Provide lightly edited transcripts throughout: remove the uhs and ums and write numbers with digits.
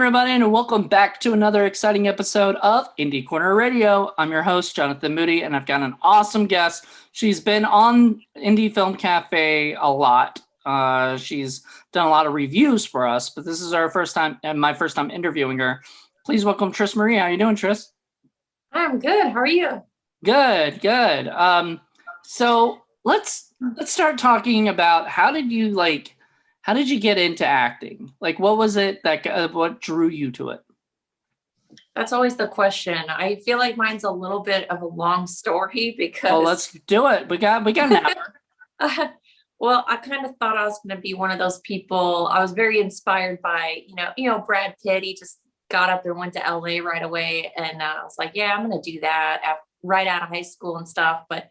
everybody, and welcome back to another exciting episode of Indie Corner Radio. I'm your host, Jonathan Moody, and I've got an awesome guest. She's been on Indie Film Cafe a lot. She's done a lot of reviews for us, but this is our first time, and my first time interviewing her. Please welcome Tris Marie. How you doing, Tris? I'm good. How are you? Good. So let's start talking about how did you get into acting? Like, what was it that what drew you to it? That's always the question. I feel like mine's a little bit of a long story because. Oh, let's do it. We got an hour. Well, I kind of thought I was going to be one of those people. I was very inspired by, Brad Pitt. He just got up and went to LA right away, and I was like, yeah, I'm going to do that right out of high school and stuff. But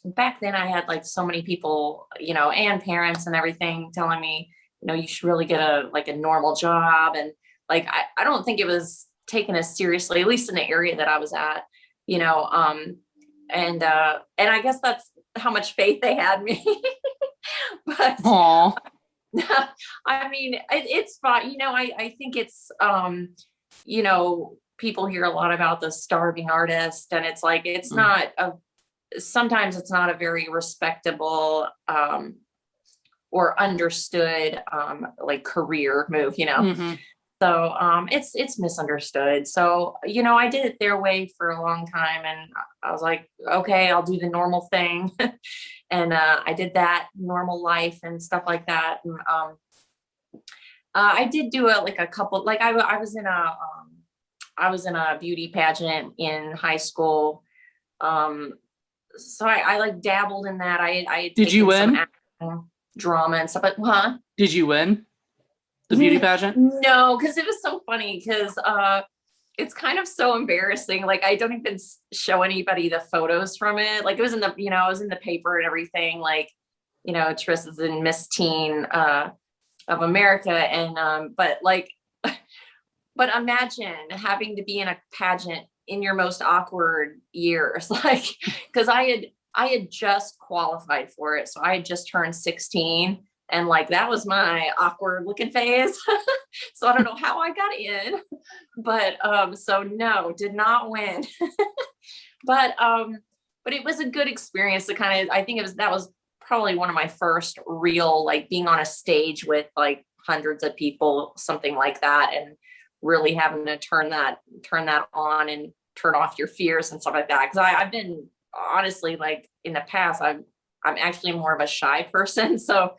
back then I had like so many people, and parents and everything telling me, you should really get a normal job. And like, I don't think it was taken as seriously, at least in the area that I was at, and I guess that's how much faith they had me. But Aww. I mean, it's fine. I think it's, people hear a lot about the starving artist, and it's like, it's not sometimes it's not a very respectable or understood like career move, Mm-hmm. So it's misunderstood. So, I did it their way for a long time, and I was like, okay, I'll do the normal thing. And I did that normal life and stuff like that. And I did do a couple, like I was in a beauty pageant in high school. So I like dabbled in that. I Did you win? Some drama and stuff, but huh? Did you win the beauty pageant? No, because it was so funny because it's kind of so embarrassing. Like, I don't even show anybody the photos from it. Like, it was in the, I was in the paper and everything. Like, Tris is in Miss Teen of America, and but imagine having to be in a pageant in your most awkward years, like, because I had just qualified for it. So I had just turned 16, and like, that was my awkward looking phase. So I don't know how I got in, but so no, did not win. But it was a good experience to kind of, I think that was probably one of my first real, like, being on a stage with like hundreds of people, something like that, and really having to turn that on and turn off your fears and stuff like that. Cause I've been, honestly, like, in the past, I'm actually more of a shy person. So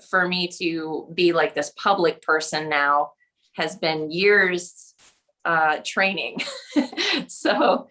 for me to be like this public person now has been years training. So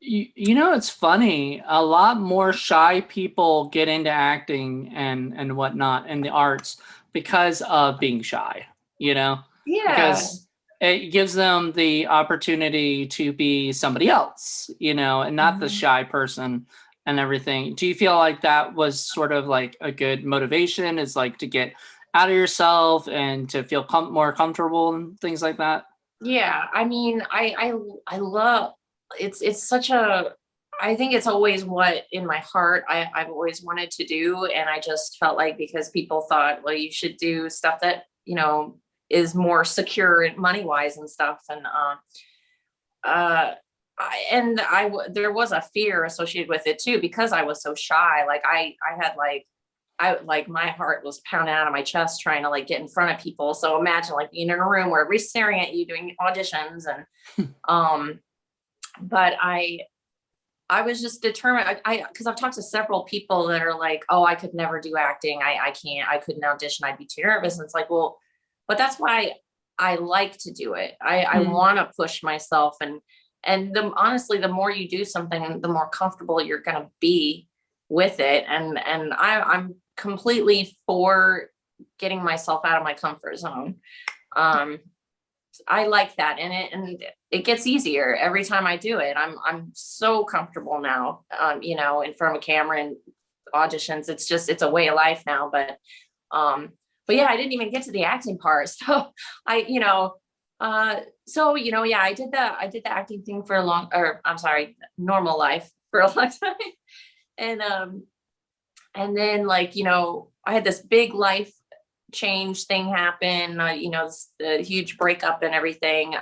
it's funny. A lot more shy people get into acting and whatnot in the arts because of being shy, Yeah. Because it gives them the opportunity to be somebody else, and not the shy person and everything. Do you feel like that was sort of like a good motivation, is like to get out of yourself and to feel more comfortable and things like that? Yeah. I mean, I love, it's such a, I think it's always what in my heart I've always wanted to do. And I just felt like, because people thought, well, you should do stuff that, is more secure money wise and stuff. And there was a fear associated with it too, because I was so shy. Like, I had like my heart was pounding out of my chest trying to like get in front of people. So imagine like being in a room where everybody's staring at you doing auditions, and but I was just determined. Because I've talked to several people that are like, oh, I could never do acting. I couldn't audition. I'd be too nervous. And it's like, well, but that's why I like to do it. I want to push myself, and honestly, the more you do something, the more comfortable you're going to be with it. And I'm completely for getting myself out of my comfort zone. I like that, and it gets easier every time I do it. I'm so comfortable now, in front of a camera and auditions. It's a way of life now. But yeah, I didn't even get to the acting part. So I did the acting thing for normal life for a long time. And then, like, I had this big life change thing happened, the huge breakup and everything.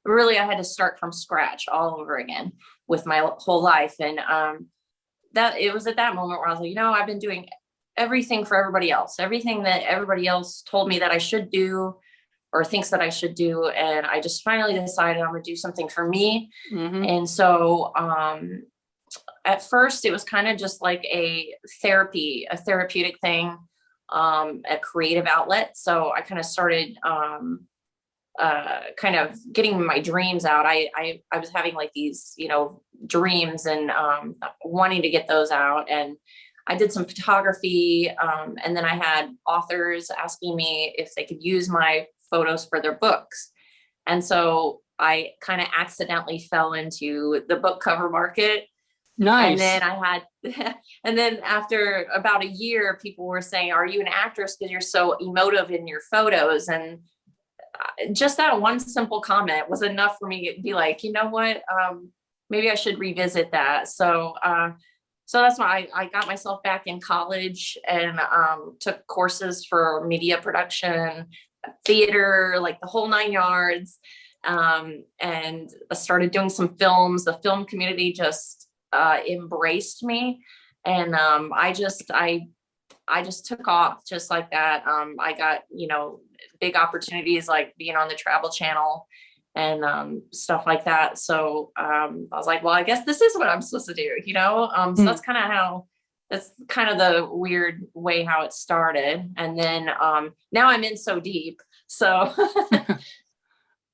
Really, I had to start from scratch all over again with my whole life. And that it was at that moment where I was like, I've been doing everything for everybody else, everything that everybody else told me that I should do or thinks that I should do. And I just finally decided I'm going to do something for me. Mm-hmm. And so at first it was kind of just like a therapeutic thing, a creative outlet. So I kind of started kind of getting my dreams out. I was having like these, dreams and wanting to get those out. And I did some photography. And then I had authors asking me if they could use my photos for their books. And so I kind of accidentally fell into the book cover market. Nice. And then I had, and then after about a year, people were saying, "Are you an actress? Because you're so emotive in your photos." And just that one simple comment was enough for me to be like, you know what, maybe I should revisit that. So that's why I got myself back in college and took courses for media production, theater, like the whole 9 yards. And I started doing some films. The film community just embraced me. And I just took off just like that. I got, big opportunities like being on the Travel Channel and stuff like that. So I was like, well, I guess this is what I'm supposed to do, So that's kind of the weird way how it started. And then now I'm in so deep. So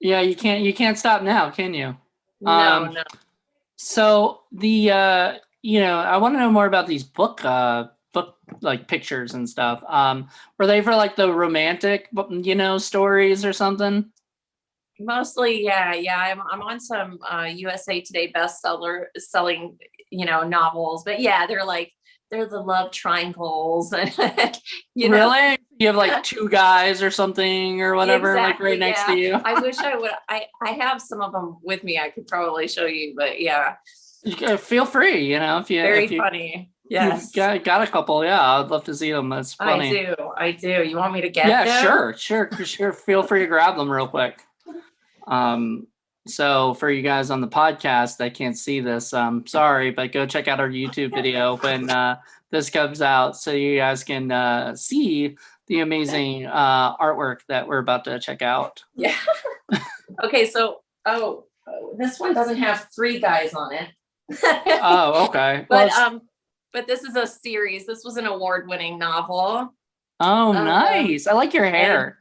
yeah, you can't stop now, can you? No. So the I want to know more about these book like pictures and stuff. Were they for like the romantic stories or something? Mostly, yeah. I'm on some USA Today selling novels, but yeah, they're the love triangles and Really? You have like two guys or something or whatever, exactly, like right next to you. I wish I would. I have some of them with me. I could probably show you, but yeah. Feel free, if you funny. Yes. You've got a couple. Yeah, I'd love to see them. That's funny. I do. You want me to get them? Sure. Feel free to grab them real quick. So for you guys on the podcast that can't see this, sorry, but go check out our YouTube video when this comes out so you guys can see the amazing artwork that we're about to check out. Yeah. Okay, so this one doesn't have 3 guys on it. Oh, okay. But this is a series. This was an award-winning novel. Oh, nice. I like your hair.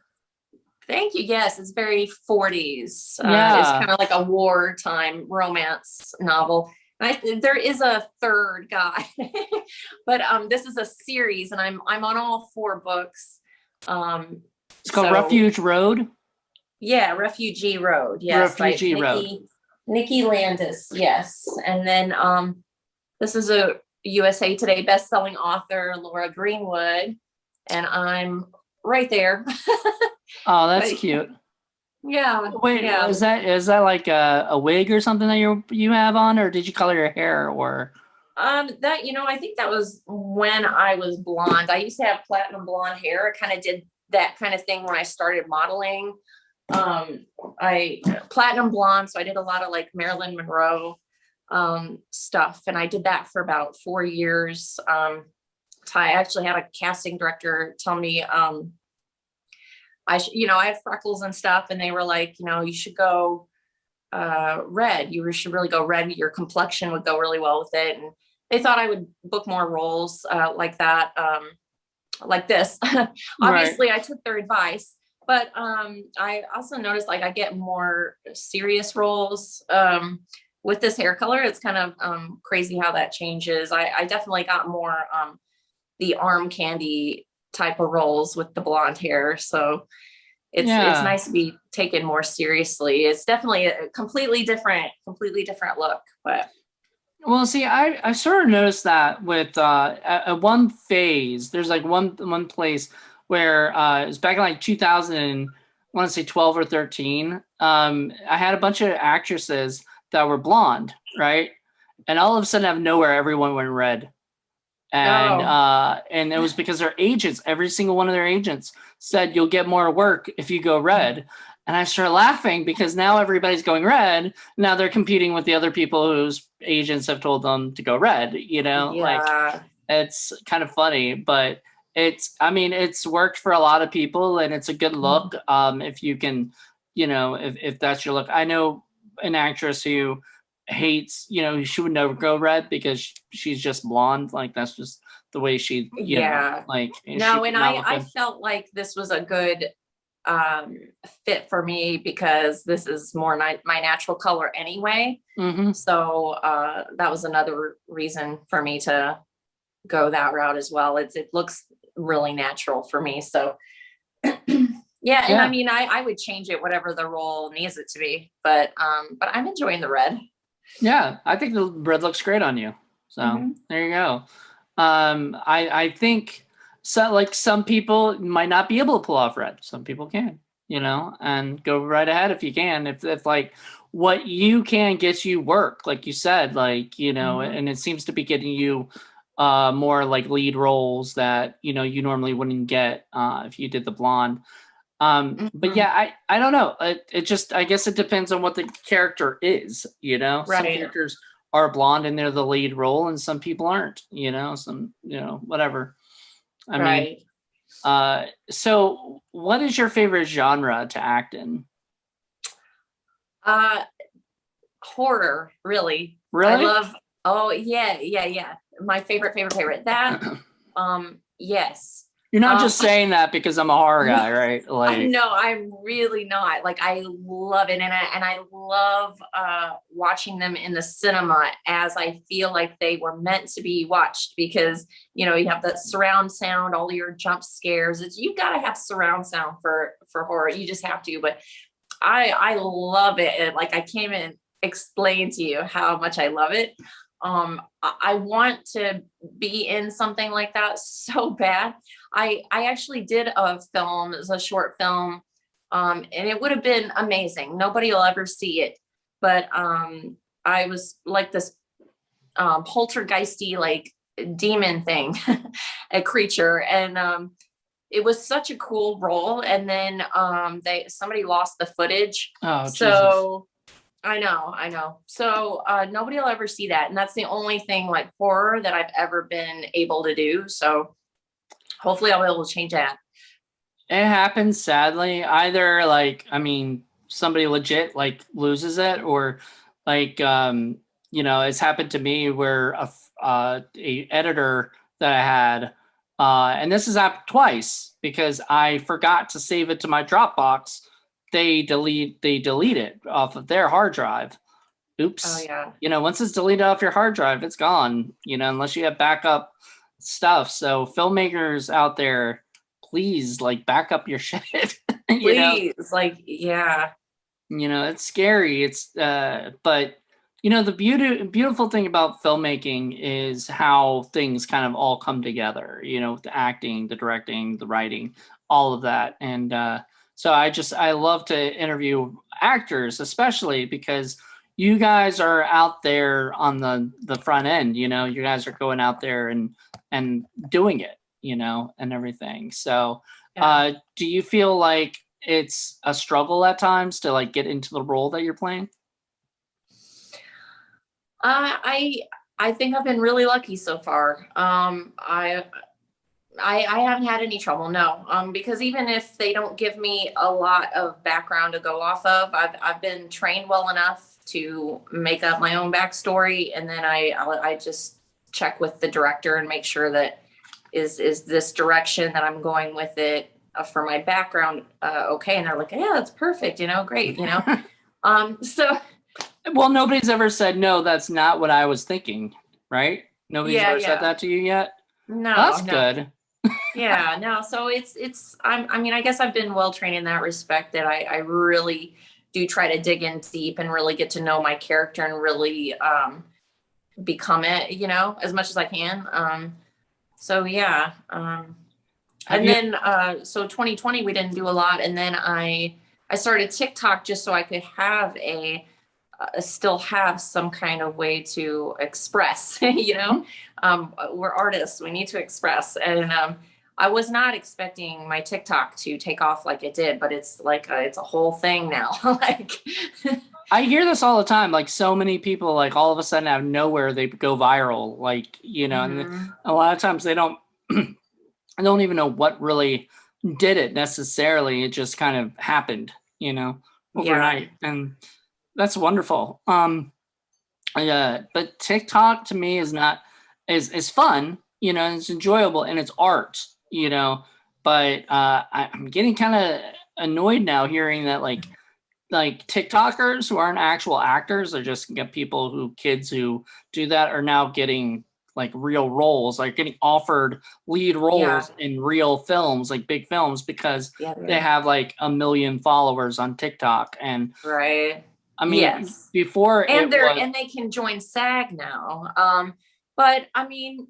Thank you. Yes, it's very 40s. Yeah. It's kind of like a wartime romance novel. And there is a third guy, but this is a series, and I'm on all 4 books. It's called Refuge Road. Yeah, Refugee Road. Yes, Refugee Road. Nikki Landis. Yes, and then this is a USA Today best-selling author, Laura Greenwood, and I'm right there. Oh, that's cute. Yeah. Wait, yeah. is that like a wig or something that you have on, or did you color your hair, or? That I think that was when I was blonde. I used to have platinum blonde hair. I kind of did that kind of thing when I started modeling. I platinum blonde, so I did a lot of like Marilyn Monroe stuff, and I did that for about 4 years. I actually had a casting director tell me I had freckles and stuff, and they were like, you should go red. You should really go red. Your complexion would go really well with it. And they thought I would book more roles like that, like this. Obviously, right. I took their advice, but I also noticed like I get more serious roles with this hair color. It's kind of crazy how that changes. I definitely got more the arm candy type of roles with the blonde hair. So it's nice to be taken more seriously. It's definitely a completely different look. But well, see, I sort of noticed that with at one phase, there's like one place where it was back in like 2000, I want to say 12 or 13. I had a bunch of actresses that were blonde, right? And all of a sudden, out of nowhere, everyone went red. And it was because their agents, every single one of their agents said you'll get more work if you go red. And I started laughing because now everybody's going red. Now they're competing with the other people whose agents have told them to go red, like it's kind of funny, but it's worked for a lot of people and it's a good look. If you can, if that's your look. I know an actress who hates, she would never go red because she's just blonde. Like that's just the way she, like. No, and I felt like this was a good fit for me because this is more my natural color anyway. So that was another reason for me to go that route as well. It looks really natural for me. So yeah. And I mean, I would change it whatever the role needs it to be, but I'm enjoying the red. Yeah, I think the red looks great on you. So there you go. I think so. Like some people might not be able to pull off red. Some people can, and go right ahead if you can. If like what you can gets you work, like you said, like and it seems to be getting you more like lead roles that you normally wouldn't get if you did the blonde. But yeah, I don't know. It just, I guess it depends on what the character is, Some characters are blonde and they're the lead role and some people aren't, some, whatever. I mean, so what is your favorite genre to act in? Horror, really. Really? I love, yeah. My favorite. That, yes. You're not just saying that because I'm a horror guy, right? Like, no, I'm really not. Like, I love it, and I love watching them in the cinema as I feel like they were meant to be watched because you have that surround sound, all your jump scares. You got to have surround sound for horror. You just have to. But I love it. And, like I can't even explain to you how much I love it. I want to be in something like that so bad. I actually did a film, it was a short film, and it would have been amazing. Nobody will ever see it, but I was like this poltergeisty, like demon thing, a creature, and it was such a cool role. And then somebody lost the footage. Oh, so. Jesus. I know. So nobody will ever see that. And that's the only thing like horror that I've ever been able to do. So hopefully I'll be able to change that. It happens, sadly. Either like, I mean, somebody legit like loses it or like, it's happened to me where a editor that I had, and this has happened twice because I forgot to save it to my Dropbox. They delete it off of their hard drive. Oops. Oh yeah. Once it's deleted off your hard drive, it's gone, unless you have backup stuff. So filmmakers out there, please like back up your shit. Please. Like, yeah. It's scary. It's but the beautiful thing about filmmaking is how things kind of all come together, the acting, the directing, the writing, all of that. And so I love to interview actors, especially because you guys are out there on the front end, you guys are going out there and doing it, and everything. So do you feel like it's a struggle at times to like get into the role that you're playing? I think I've been really lucky so far. I haven't had any trouble, no. Because even if they don't give me a lot of background to go off of, I've been trained well enough to make up my own backstory, and then I just check with the director and make sure that is this direction that I'm going with it for my background okay, and they're like, yeah, that's perfect, great, so. Well, nobody's ever said no, that's not what I was thinking, right? Nobody's ever said that to you yet. No, that's good. Yeah, no. So I mean, I guess I've been well trained in that respect that I really do try to dig in deep and really get to know my character and really become it, as much as I can. So yeah. And then so 2020 we didn't do a lot, and then I started TikTok just so I could have a still have some kind of way to express, you know. We're artists, we need to express. And I was not expecting my TikTok to take off like it did, but it's like it's a whole thing now. Like I hear this all the time. Like so many people, like all of a sudden out of nowhere, they go viral. Like, you know, and a lot of times they don't, I don't even know what really did it necessarily. It just kind of happened, you know, overnight. And that's wonderful. But TikTok to me is not, is fun, you know, it's enjoyable and it's art, you know, but I'm getting kind of annoyed now hearing that like TikTokers who aren't actual actors, they're just people who kids who do that are now getting like real roles, like getting offered lead roles in real films, like big films, because they have like 1 million followers on TikTok. And I mean, before and they can join SAG now. But I mean,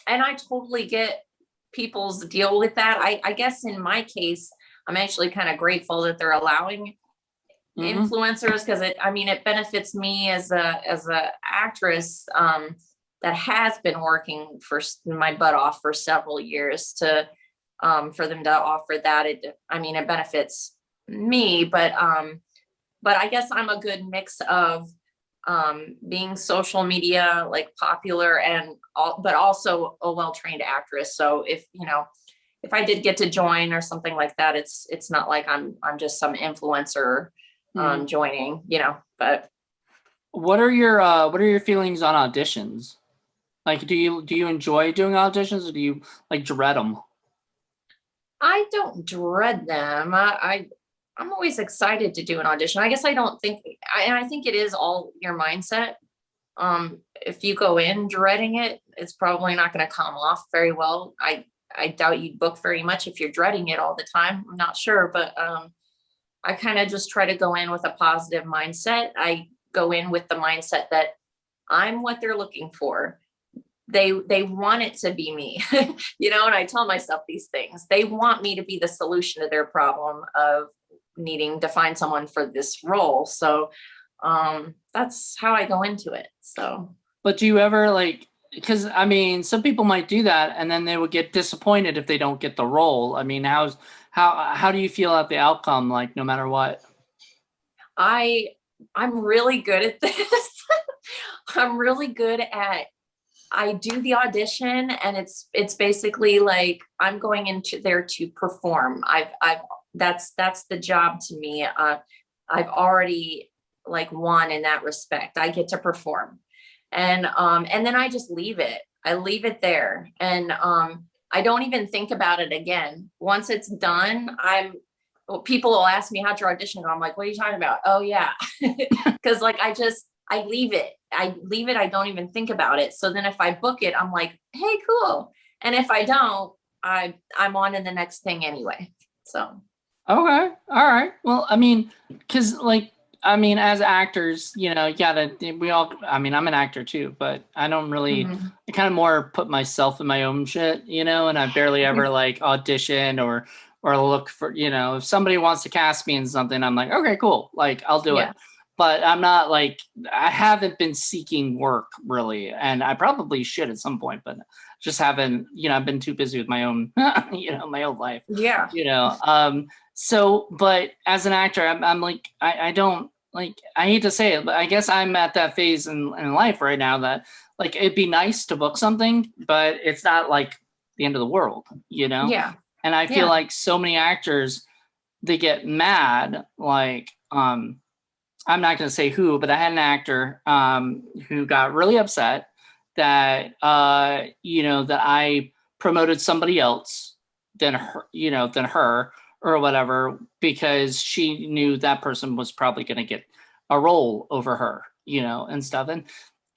and I totally get people's deal with that. I guess in my case, I'm actually kind of grateful that they're allowing influencers, because it benefits me as a actress that has been working for my butt off for several years to for them to offer that. It benefits me, but I guess I'm a good mix of being social media like popular and but also a well-trained actress. So if I did get to join or something like that, it's not like I'm just some influencer joining, you know. But what are your feelings on auditions? Like, do you enjoy doing auditions, or do you like dread them? I don't dread them. I'm always excited to do an audition. I guess I don't think, and I think it is all your mindset. If you go in dreading it, it's probably not going to come off very well. I doubt you'd book very much if you're dreading it all the time. I'm not sure, but I kind of just try to go in with a positive mindset. I go in with the mindset that I'm what they're looking for. They want it to be me, you know, and I tell myself these things. They want me to be the solution to their problem of needing to find someone for this role. So that's how I go into it. So, but do you ever like, because I mean, some people might do that and then they would get disappointed if they don't get the role. I mean, how do you feel at the outcome, like no matter what? I'm really good at this. I'm really good at, I do the audition and it's basically like I'm going into there to perform. That's the job to me. I've already like won in that respect. I get to perform. And then I just leave it. I leave it there. And I don't even think about it again. Once it's done, people will ask me, how'd your audition go? I'm like, what are you talking about? Oh yeah. Cause like I leave it. I don't even think about it. So then if I book it, I'm like, hey, cool. And if I don't, I'm on to the next thing anyway. So. Okay. All right. Well, I mean, cause like, I mean, as actors, you know, I'm an actor too, but I don't really, I kind of more put myself in my own shit, you know, and I barely ever like audition or look for, you know, if somebody wants to cast me in something, I'm like, okay, cool. Like I'll do it. But I'm not like, I haven't been seeking work really. And I probably should at some point, but just haven't, you know, I've been too busy with my own, you know, my own life. Yeah. You know, so, but as an actor, I'm like, I don't like, I hate to say it, but I guess I'm at that phase in life right now that like, it'd be nice to book something, but it's not like the end of the world, you know? Yeah. And I feel like so many actors, they get mad, like, I'm not going to say who, but I had an actor who got really upset that, you know, that I promoted somebody else than her, you know, than her or whatever, because she knew that person was probably going to get a role over her, you know, and stuff. And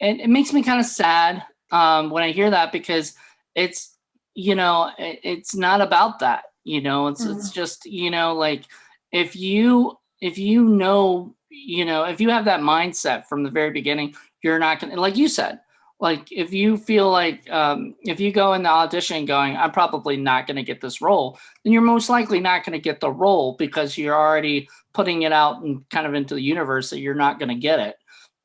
it makes me kind of sad when I hear that, because it's, you know, it's not about that, you know, it's just, you know, like if you know, you know, if you have that mindset from the very beginning, you're not going to, like you said, Like if you feel like if you go in the audition going, I'm probably not going to get this role, then you're most likely not going to get the role because you're already putting it out and kind of into the universe that you're not going to get it.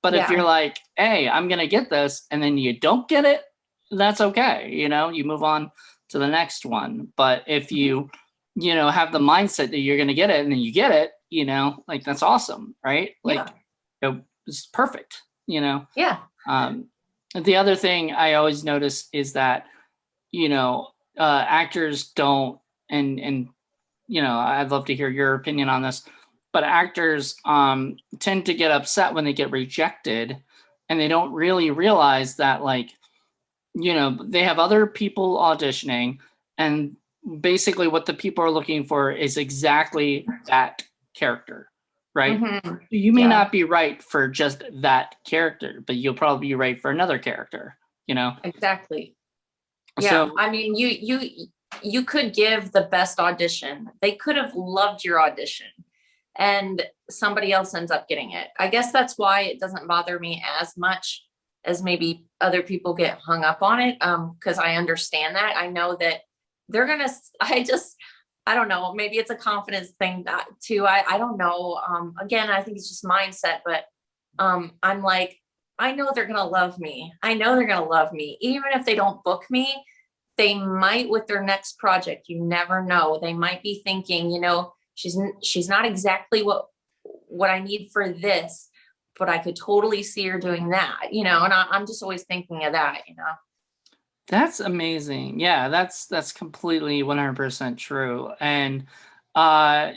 But if you're like, hey, I'm going to get this, and then you don't get it, that's okay. You know, you move on to the next one. But if you, you know, have the mindset that you're going to get it and then you get it, you know, like that's awesome, right? Like it's perfect, you know? Yeah. The other thing I always notice is that, you know, actors don't, and, you know, I'd love to hear your opinion on this, but actors tend to get upset when they get rejected and they don't really realize that, like, you know, they have other people auditioning and basically what the people are looking for is exactly that character, right? You may not be right for just that character, but you'll probably be right for another character, you know? Exactly. Yeah. So, I mean, you could give the best audition. They could have loved your audition and somebody else ends up getting it. I guess that's why it doesn't bother me as much as maybe other people get hung up on it. Cause I understand that. I know that they're going to, I don't know, maybe it's a confidence thing too. I don't know. Again, I think it's just mindset, but I'm like, I know they're going to love me. I know they're going to love me. Even if they don't book me, they might with their next project. You never know. They might be thinking, you know, she's not exactly what I need for this, but I could totally see her doing that, you know, and I'm just always thinking of that, you know. that's amazing. Yeah, that's completely 100% true. And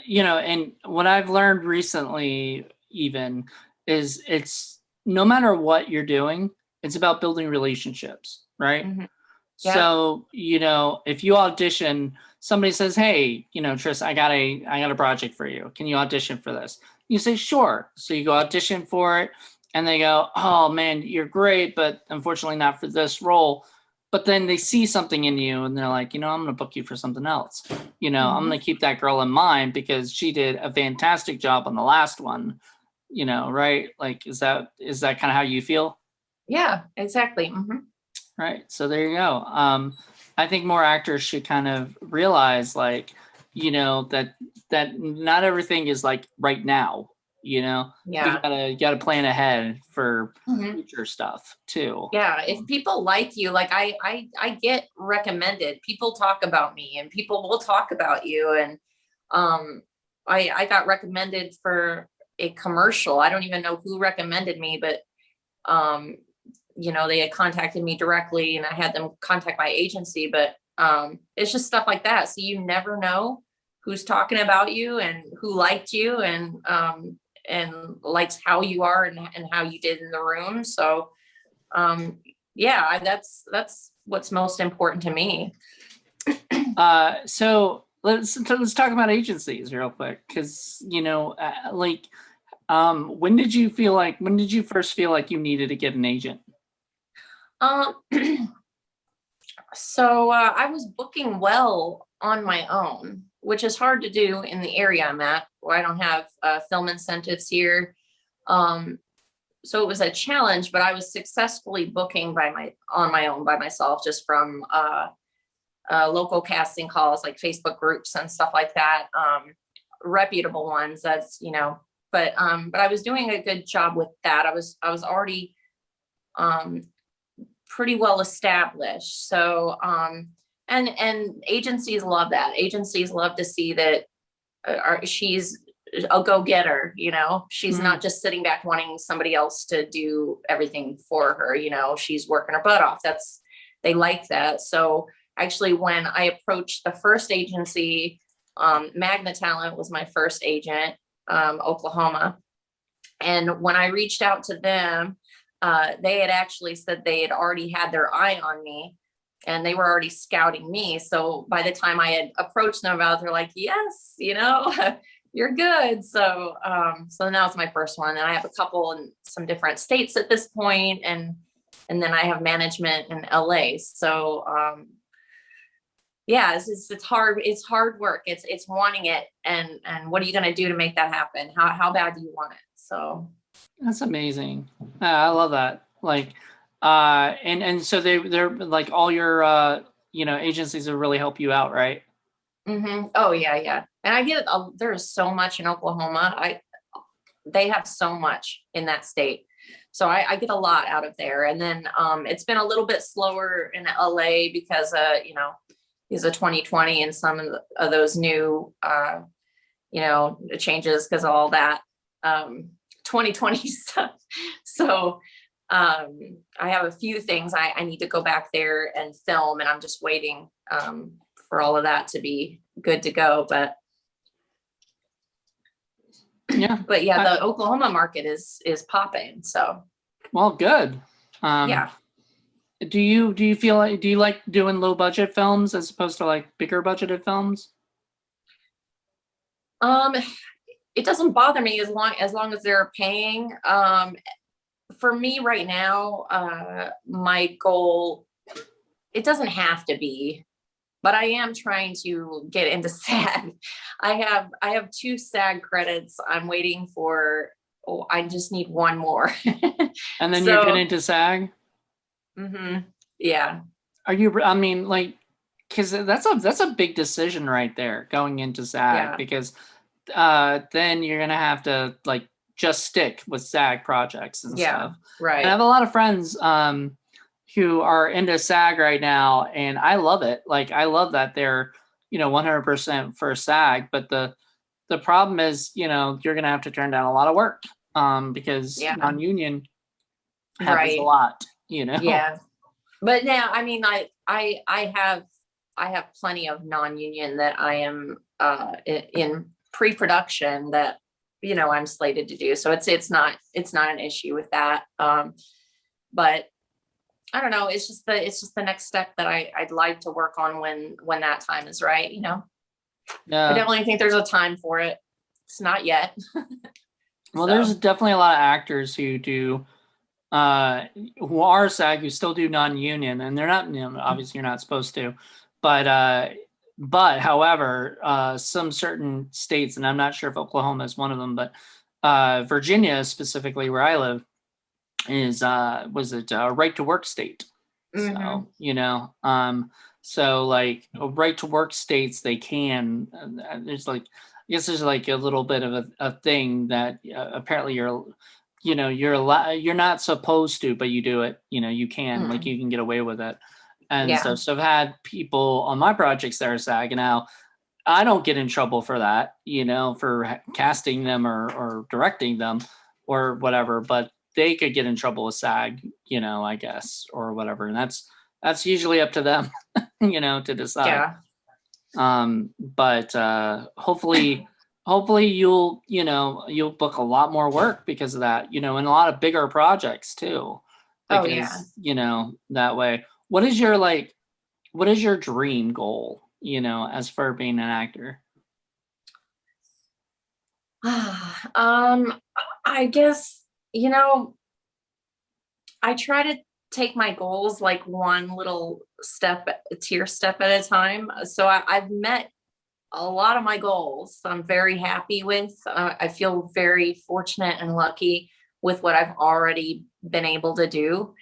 you know, and what I've learned recently even is it's no matter what you're doing, it's about building relationships, right? Yeah. So, you know, if you audition, somebody says, "Hey, you know, Tris, I got a project for you. Can you audition for this?" You say, "Sure." So you go audition for it, and they go, "Oh man, you're great, but unfortunately not for this role." But then they see something in you, and they're like, "You know, I'm going to book you for something else. You know, I'm going to keep that girl in mind because she did a fantastic job on the last one." You know, right? Like, is that kind of how you feel? Yeah, exactly. Right. So there you go. I think more actors should kind of realize, like, you know, that not everything is like right now. You know, Yeah. you gotta plan ahead for future stuff too. Yeah. If people like you, like I get recommended. People talk about me, and people will talk about you. And I got recommended for a commercial. I don't even know who recommended me, but you know, they had contacted me directly and I had them contact my agency, but it's just stuff like that. So you never know who's talking about you and who liked you and likes how you are and how you did in the room. So yeah, that's what's most important to me. So let's talk about agencies real quick, because you know, like, when did you first feel like you needed to get an agent? Um, so I was booking well on my own, which is hard to do in the area I'm at, where I don't have film incentives here. So it was a challenge, but I was successfully booking on my own by myself, just from local casting calls, like Facebook groups and stuff like that, reputable ones. That's, you know, but I was doing a good job with that. I was already pretty well established. So, and agencies love that. Agencies love to see that she's a go-getter, you know, she's not just sitting back wanting somebody else to do everything for her. You know, she's working her butt off. They like that. So actually, when I approached the first agency, Magna Talent was my first agent, Oklahoma. And when I reached out to them, they had actually said they had already had their eye on me and they were already scouting me. So by the time I had approached them about it, they're like, yes, you know, you're good. So, so now it's my first one. And I have a couple in some different states at this point, and then I have management in LA. So, yeah, it's hard. It's hard work. It's wanting it. And what are you going to do to make that happen? How bad do you want it? So That's amazing. I love that. Like, And so they're like all your agencies will really help you out, right? Oh yeah, yeah. And I get there's so much in Oklahoma. They have so much in that state. So I get a lot out of there. And then it's been a little bit slower in LA because is a 2020 and some of those new changes because of all that 2020 stuff. So I have a few things I need to go back there and film, and I'm just waiting for all of that to be good to go. But yeah, the Oklahoma market is popping. So well, good. Yeah. Do you feel like, do you like doing low budget films as opposed to like bigger budgeted films? It doesn't bother me as long as they're paying. For me right now, my goal, it doesn't have to be, but I am trying to get into SAG. I have 2 SAG credits. I'm waiting for, I just need one more. And then you get into SAG? Yeah. Are you, I mean, like, because that's a big decision right there, going into SAG, because then you're gonna have to like just stick with SAG projects and stuff. Right. And I have a lot of friends who are into SAG right now, and I love it. Like, I love that they're 100% for SAG, but the problem is, you're gonna have to turn down a lot of work because non-union happens a lot. Yeah. But now, I mean, I have plenty of non-union that I am in pre-production that I'm slated to do. So it's not an issue with that. But I don't know. It's just the next step that I'd like to work on when that time is right. I definitely think there's a time for it. It's not yet. Well, there's definitely a lot of actors who do. Who are SAG, who still do non-union, and they're not, obviously you're not supposed to, but however, some certain states, and I'm not sure if Oklahoma is one of them, but Virginia specifically, where I live, is was it a right to work state? So so like right to work states, they can. There's like, I guess there's like a little bit of a thing that apparently you're not supposed to, but you do it. You can, like, you can get away with it and stuff. So I've had people on my projects that are SAG. Now, I don't get in trouble for that, for casting them or directing them or whatever, but they could get in trouble with SAG, I guess, or whatever. And that's usually up to them, to decide. But hopefully you'll book a lot more work because of that, and a lot of bigger projects too. Because, that way. What is your dream goal, as for being an actor? I guess, I try to take my goals like one little tier step at a time. So I've met a lot of my goals. I'm very happy with. I feel very fortunate and lucky with what I've already been able to do.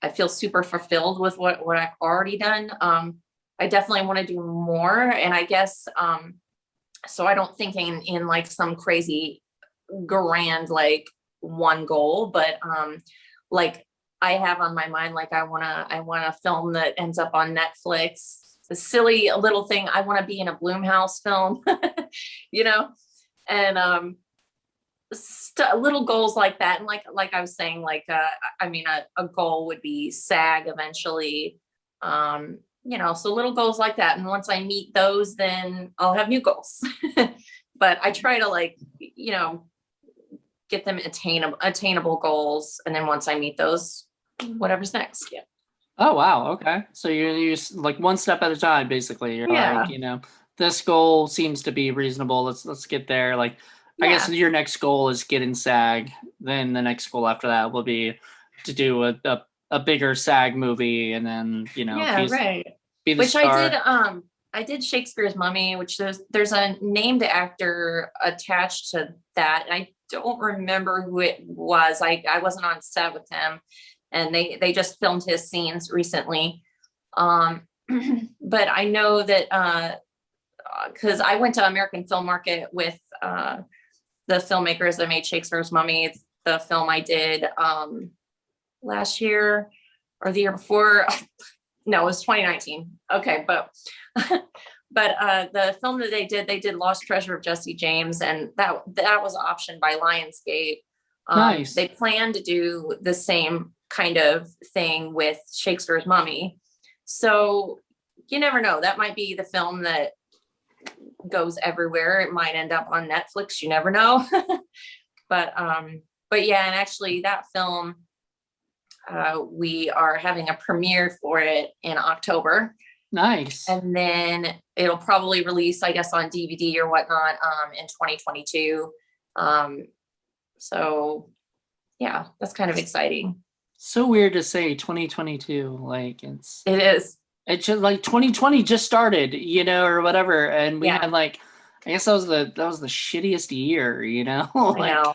I feel super fulfilled with what I've already done. I definitely want to do more. And I guess, so I don't think in like some crazy grand, like one goal, but like I have on my mind, like I want a film that ends up on Netflix. A silly little thing. I want to be in a Blumhouse film, and little goals like that. And like I was saying, like, I mean, a goal would be SAG eventually, so little goals like that. And once I meet those, then I'll have new goals. But I try to get them attainable goals. And then once I meet those, whatever's next. Yeah. Oh, wow. Okay. So you're like one step at a time, basically. You're like, this goal seems to be reasonable. Let's get there. Like, I guess your next goal is get in SAG. Then the next goal after that will be to do a bigger SAG movie, and then be the star. I did Shakespeare's Mummy, which there's a named actor attached to that. I don't remember who it was. I wasn't on set with him, and they just filmed his scenes recently. But I know that because I went to American Film Market with the filmmakers that made Shakespeare's Mummy. It's the film I did last year or the year before. No, it was 2019. Okay, but the film that they did Lost Treasure of Jesse James, and that was optioned by Lionsgate. Nice. They plan to do the same kind of thing with Shakespeare's Mummy. So you never know. That might be the film that goes everywhere. It might end up on Netflix. You never know. But yeah, and actually that film, we are having a premiere for it in October. Nice. And then it'll probably release, I guess, on DVD or whatnot in 2022. So yeah, that's kind of exciting. So weird to say 2022. Like it is. It's just like 2020 just started, you know, or whatever. And we had like, I guess that was the shittiest year, you know? Like, I know.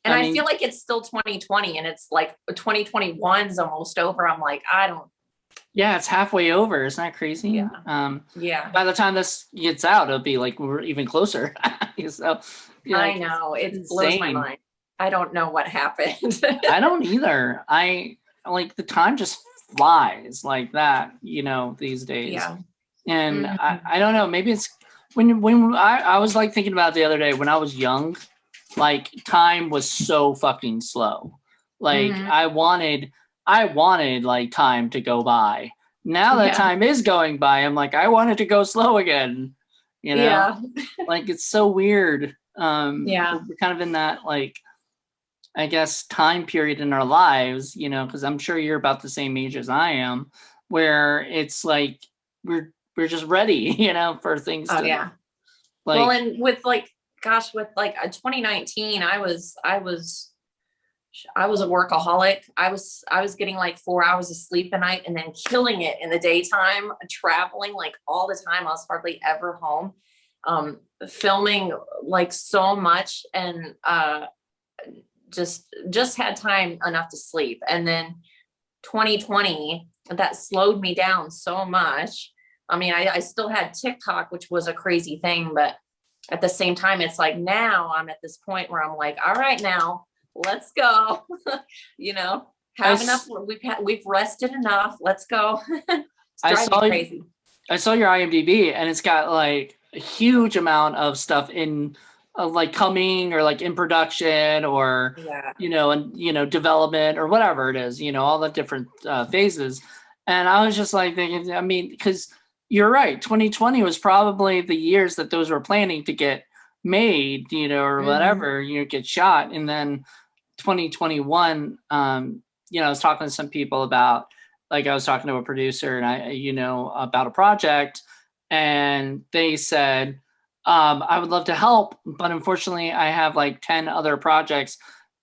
And I feel like it's still 2020 and it's like 2021 is almost over. I'm like, yeah, it's halfway over. Isn't that crazy? Yeah. Yeah. By the time this gets out, it'll be like we're even closer. So yeah, I know. It blows my mind. I don't know what happened. I don't either. I like the time just flies like that, you know, these days. Yeah. And I don't know, maybe it's when I was like thinking about it the other day when I was young, like time was so fucking slow. Like I wanted like time to go by. Now that time is going by, I'm like, I want it to go slow again. You know? Yeah. Like it's so weird. Yeah. We're kind of in that like I guess time period in our lives, you know, because I'm sure you're about the same age as I am, where it's like we're just ready, you know, for things to yeah. Like, well, and with like 2019, I was a workaholic. I was getting like 4 hours of sleep a night and then killing it in the daytime, traveling like all the time. I was hardly ever home, filming like so much, and just had time enough to sleep. And then 2020, that slowed me down so much. I mean, I still had TikTok, which was a crazy thing, but at the same time, it's like now I'm at this point where I'm like, all right, now let's go. You know, have enough. We've rested enough. Let's go. It's driving me crazy. I saw your IMDb and it's got like a huge amount of stuff in like coming or like in production or, you know, and, you know, development or whatever it is, you know, all the different phases. And I was just like thinking, I mean, because you're right. 2020 was probably the years that those were planning to get made, you know, or whatever, you know, get shot. And then 2021, you know, I was talking to some people about, like I was talking to a producer and you know, about a project, and they said, I would love to help, but unfortunately I have like 10 other projects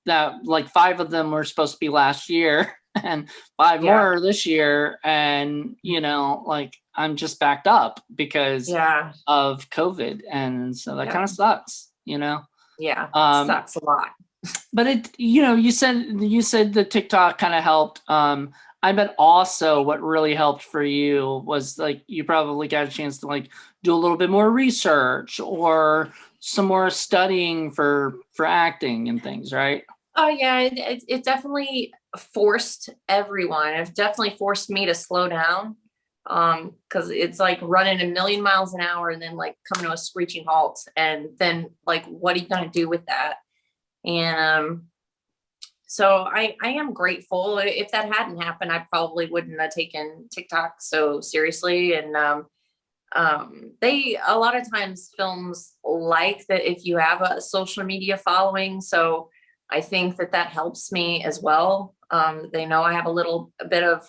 that like 5 of them were supposed to be last year and 5 more this year. And, you know, like I'm just backed up because of COVID. And so that kind of sucks, you know? Yeah. Sucks a lot. But it, you know, you said the TikTok kind of helped. I bet also what really helped for you was like you probably got a chance to like do a little bit more research or some more studying for acting and things, right? Oh yeah, it definitely forced everyone. It definitely forced me to slow down, because it's like running a million miles an hour and then like coming to a screeching halt, and then like what are you gonna do with that? And so I am grateful. If that hadn't happened, I probably wouldn't have taken TikTok so seriously. And they, a lot of times films like that if you have a social media following. So I think that helps me as well. They know I have a bit of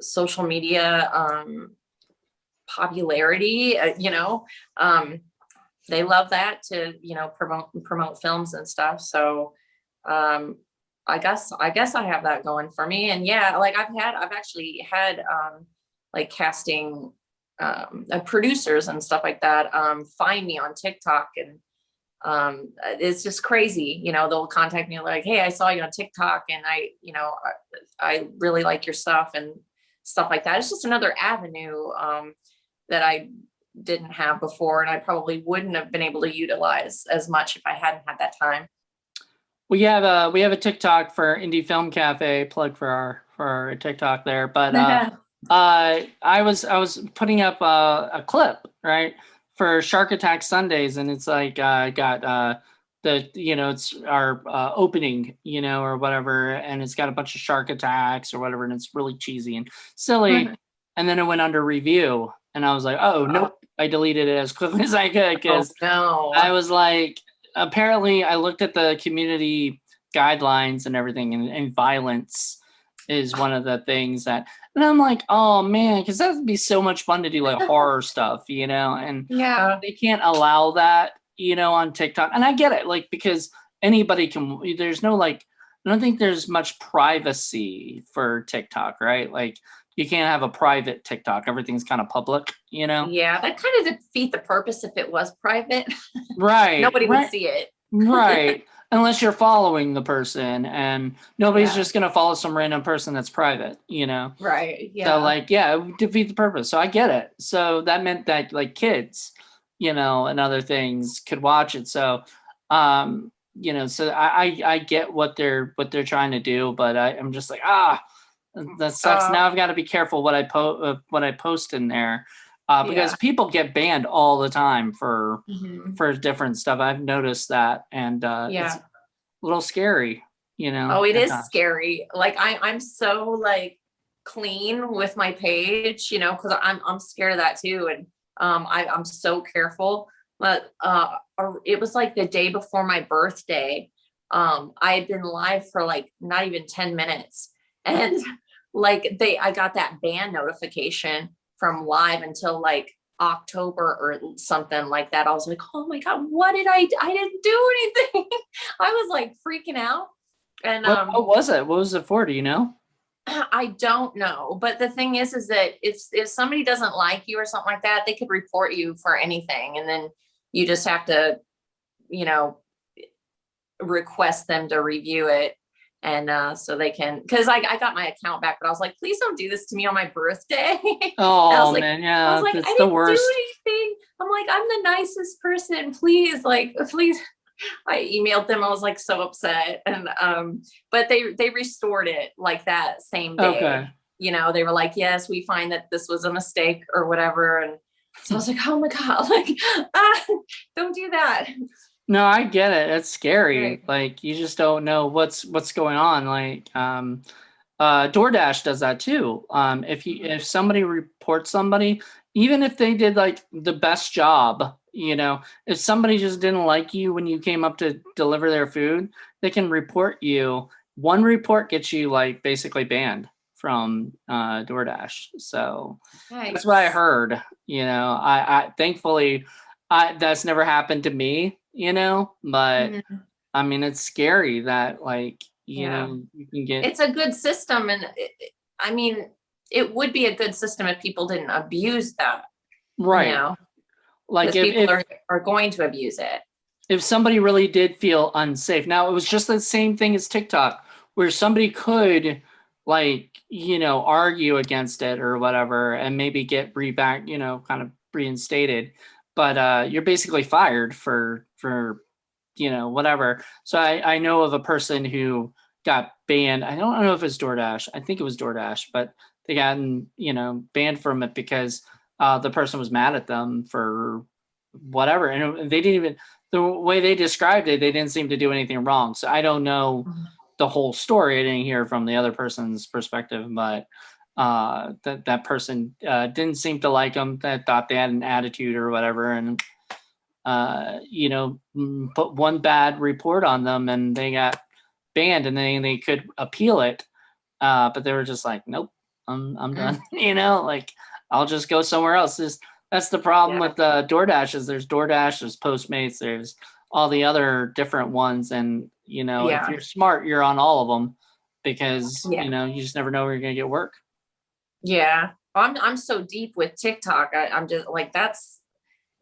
social media popularity, you know. They love that to, you know, promote films and stuff. So I guess I have that going for me. And yeah, like I've actually had like casting producers and stuff like that find me on TikTok and it's just crazy. They'll contact me like, hey, I saw you on TikTok and I really like your stuff and stuff like that. It's just another avenue that I didn't have before, and I probably wouldn't have been able to utilize as much if I hadn't had that time. We have a TikTok for Indie Film Cafe, plug for our TikTok there. But I was putting up a clip, right, for Shark Attack Sundays, and it's like got it's our opening, or whatever, and it's got a bunch of shark attacks or whatever, and it's really cheesy and silly. And then it went under review, and I was like, oh nope, I deleted it as quickly as I could, because I was like, apparently I looked at the community guidelines and everything, and violence is one of the things that, and I'm like, oh man, because that would be so much fun to do, like horror stuff, and they can't allow that, on TikTok. And I get it, like, because anybody can, there's no, like, I don't think there's much privacy for TikTok, right? Like, you can't have a private TikTok. Everything's kind of public, Yeah, that kind of defeat the purpose if it was private. Right. Nobody would see it. Right. Unless you're following the person, and nobody's just going to follow some random person that's private, Right. Yeah. So, like, it would defeat the purpose. So I get it. So that meant that, like, kids, and other things could watch it. So, so I get what they're trying to do, but I'm just like, that sucks. Now I've got to be careful what I post in there, because people get banned all the time for different stuff. I've noticed that, and it's a little scary, Oh, it is scary. Like I'm so like clean with my page, because I'm scared of that too, and I'm so careful. But it was like the day before my birthday. I had been live for like not even 10 minutes, and like I got that ban notification from live until like October or something like that. I was like, oh my God, what did I didn't do anything. I was like freaking out. And what was it? What was it for? Do you know? I don't know. But the thing is that if somebody doesn't like you or something like that, they could report you for anything. And then you just have to, request them to review it. And so they can, because I got my account back, but I was like, please don't do this to me on my birthday. Oh, man, yeah. I was like, I didn't do anything. I'm like, I'm the nicest person. Please, like, please. I emailed them. I was like so upset. And but they restored it like that same day. Okay. They were like, yes, we find that this was a mistake or whatever. And so I was like, oh my God, like, don't do that. No, I get it. It's scary. Right. Like, you just don't know what's going on. Like, DoorDash does that too. If somebody reports somebody, even if they did like the best job, if somebody just didn't like you when you came up to deliver their food, they can report you. One report gets you like basically banned from DoorDash. So that's what I heard. I thankfully that's never happened to me. But I mean, it's scary that, like, you can get. It's a good system, and I mean, it would be a good system if people didn't abuse that, right? Like, if people are going to abuse it. If somebody really did feel unsafe, now it was just the same thing as TikTok, where somebody could, like, argue against it or whatever, and maybe get kind of reinstated. But you're basically fired for whatever. So I know of a person who got banned. I don't know if it's DoorDash. I think it was DoorDash, but they got banned from it because the person was mad at them for whatever, and they didn't even, the way they described it, they didn't seem to do anything wrong. So I don't know the whole story. I didn't hear from the other person's perspective, but that person didn't seem to like them, that thought they had an attitude or whatever, and put one bad report on them and they got banned, and then they could appeal it, but they were just like, nope, I'm done. Like, I'll just go somewhere else. That's the problem with DoorDash. Is there's DoorDash, there's Postmates, there's all the other different ones, and if you're smart, you're on all of them, because you just never know where you're gonna get work. Yeah, I'm so deep with TikTok. I'm just like, that's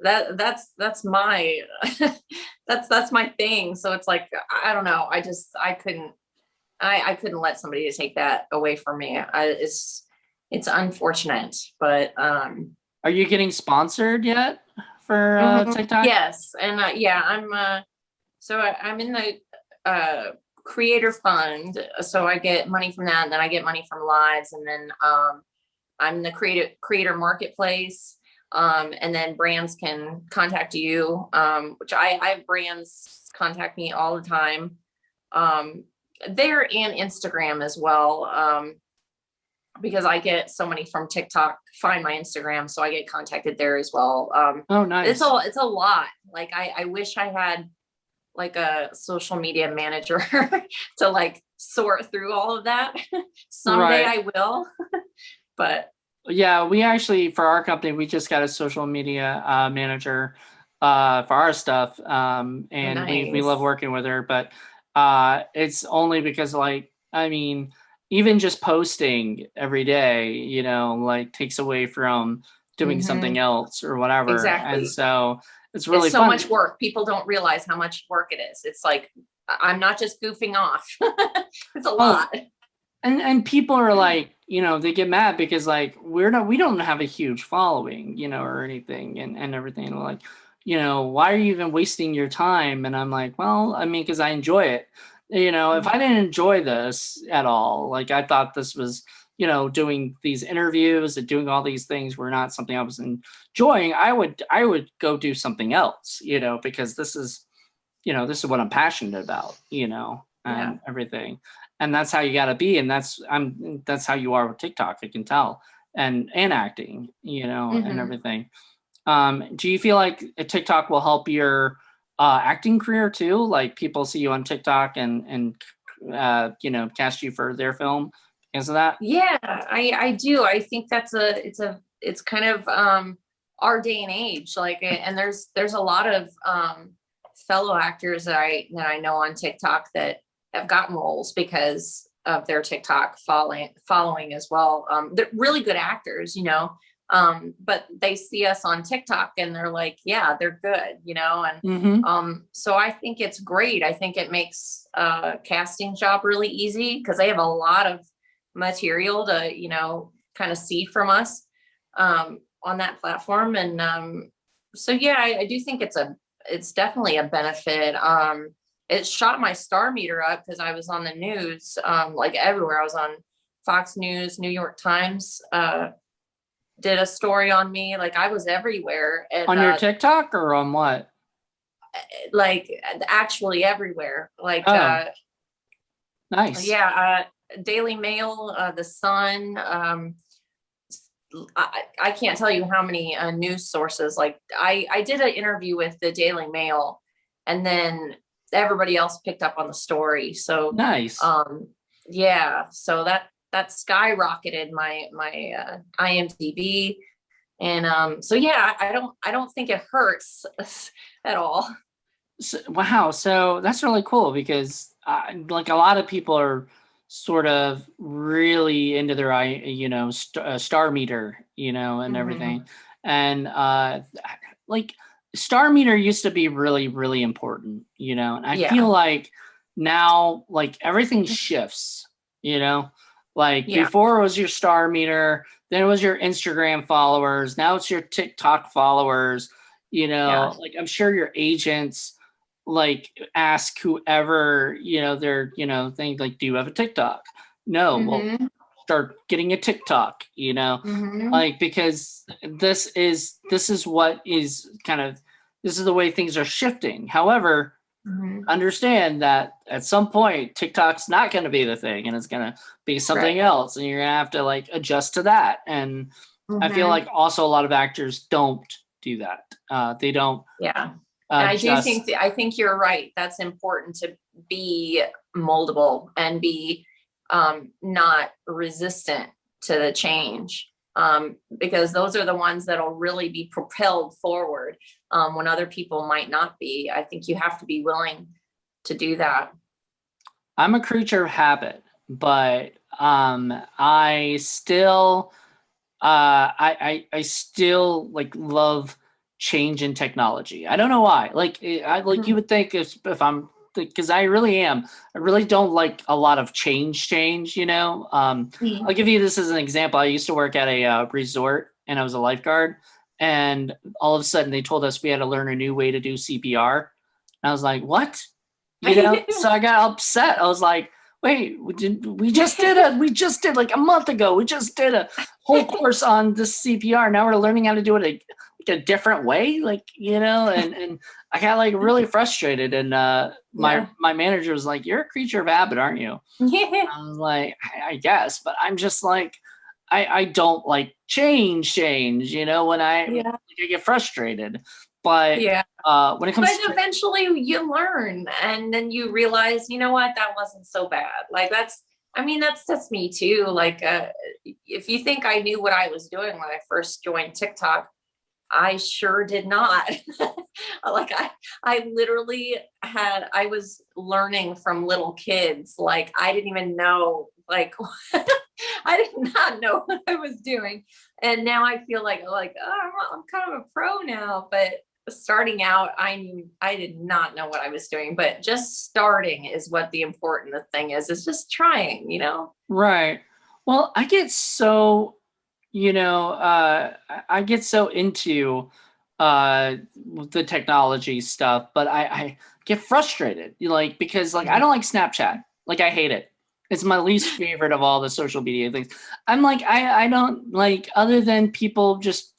that's my that's my thing. So it's like, I don't know. I couldn't let somebody to take that away from me. It's unfortunate, but Are you getting sponsored yet for TikTok? yes, and yeah, I'm in the creator fund, so I get money from that, and then I get money from lives, and then I'm in the creator marketplace, and then brands can contact you, which I have brands contact me all the time, there and Instagram as well, because I get so many from TikTok find my Instagram, so I get contacted there as well. Oh, nice. It's a lot. Like I wish I had like a social media manager to like sort through all of that. Someday I will, but yeah, we actually, for our company, we just got a social media manager for our stuff, and we love working with her. But it's only because, like, I mean, even just posting every day, you know, like takes away from doing something else or whatever. Exactly. And so it's really so much work. People don't realize how much work it is. It's like, I'm not just goofing off. It's a lot. And people are like, you know, they get mad because like we don't have a huge following, you know, or anything and everything. And like, you know, why are you even wasting your time? And I'm like, well, I mean, because I enjoy it. You know, if I didn't enjoy this at all, like I thought this was, you know, doing these interviews and doing all these things were not something I was enjoying, I would go do something else, you know, because this is, you know, this is what I'm passionate about, you know, and everything. And that's how you got to be. And that's how you are with TikTok, I can tell, and acting, you know, and everything. Do you feel like TikTok will help your acting career too? Like people see you on TikTok and you know, cast you for their film because of that? Yeah, I do. I think it's kind of our day and age. Like, and there's a lot of fellow actors that I know on TikTok that have gotten roles because of their TikTok following as well. They're really good actors, you know, but they see us on TikTok and they're like, yeah, they're good, you know, and so I think it's great. I think it makes a casting job really easy because they have a lot of material to, you know, kind of see from us on that platform. And so yeah, I do think it's definitely a benefit. It shot my star meter up because I was on the news, like everywhere. I was on Fox News, New York Times, did a story on me. Like I was everywhere. And, on your TikTok or on what? Like actually everywhere. Like, nice. Yeah. Daily Mail, The Sun. I can't tell you how many news sources. Like I did an interview with the Daily Mail, and then everybody else picked up on the story. So nice. Yeah. So that skyrocketed my IMDb, and so yeah, I don't think it hurts at all. So, wow. So that's really cool because like a lot of people are sort of really into their you know, star meter, you know, and everything. And like star meter used to be really, really important, you know, and I feel like now like everything shifts, you know, like before it was your star meter, then it was your Instagram followers, now it's your TikTok followers, you know, like I'm sure your agents like ask whoever, you know, they're, you know, think like, do you have a TikTok? No. Well, start getting a TikTok, you know, like, because this is what is kind of, this is the way things are shifting. However, understand that at some point TikTok's not going to be the thing and it's going to be something else. And you're going to have to like adjust to that. And I feel like also a lot of actors don't do that. They don't. Yeah. And I think you're right. That's important to be moldable and be not resistant to the change, because those are the ones that'll really be propelled forward when other people might not be. I think you have to be willing to do that. I'm a creature of habit, but I still I still like love change in technology. I don't know why. Like you would think if I'm, because I really am. I really don't like a lot of change. You know. I'll give you this as an example. I used to work at a resort, and I was a lifeguard. And all of a sudden, they told us we had to learn a new way to do CPR. And I was like, "What?" You know. So I got upset. I was like, "Wait, we just did like a month ago. We just did a whole course on this CPR. Now we're learning how to do it a different way, like, you know." And I got like really frustrated, and my manager was like, "You're a creature of habit, aren't you?" I was like, I guess, but I'm just like, I don't like change, you know, when I get frustrated. But when it comes but eventually you learn, and then you realize, you know what, that wasn't so bad. Like that's me too. Like if you think I knew what I was doing when I first joined TikTok, I sure did not. Like I literally I was learning from little kids. Like I didn't even know, like, I did not know what I was doing. And now I feel like, oh, I'm kind of a pro now, but starting out, I did not know what I was doing, but just starting is what the important thing is just trying, you know? Right. Well, I get so, you know, I get so into the technology stuff, but I get frustrated, like, because like I don't like Snapchat. Like I hate it. It's my least favorite of all the social media things. I'm like, I don't like, other than people just,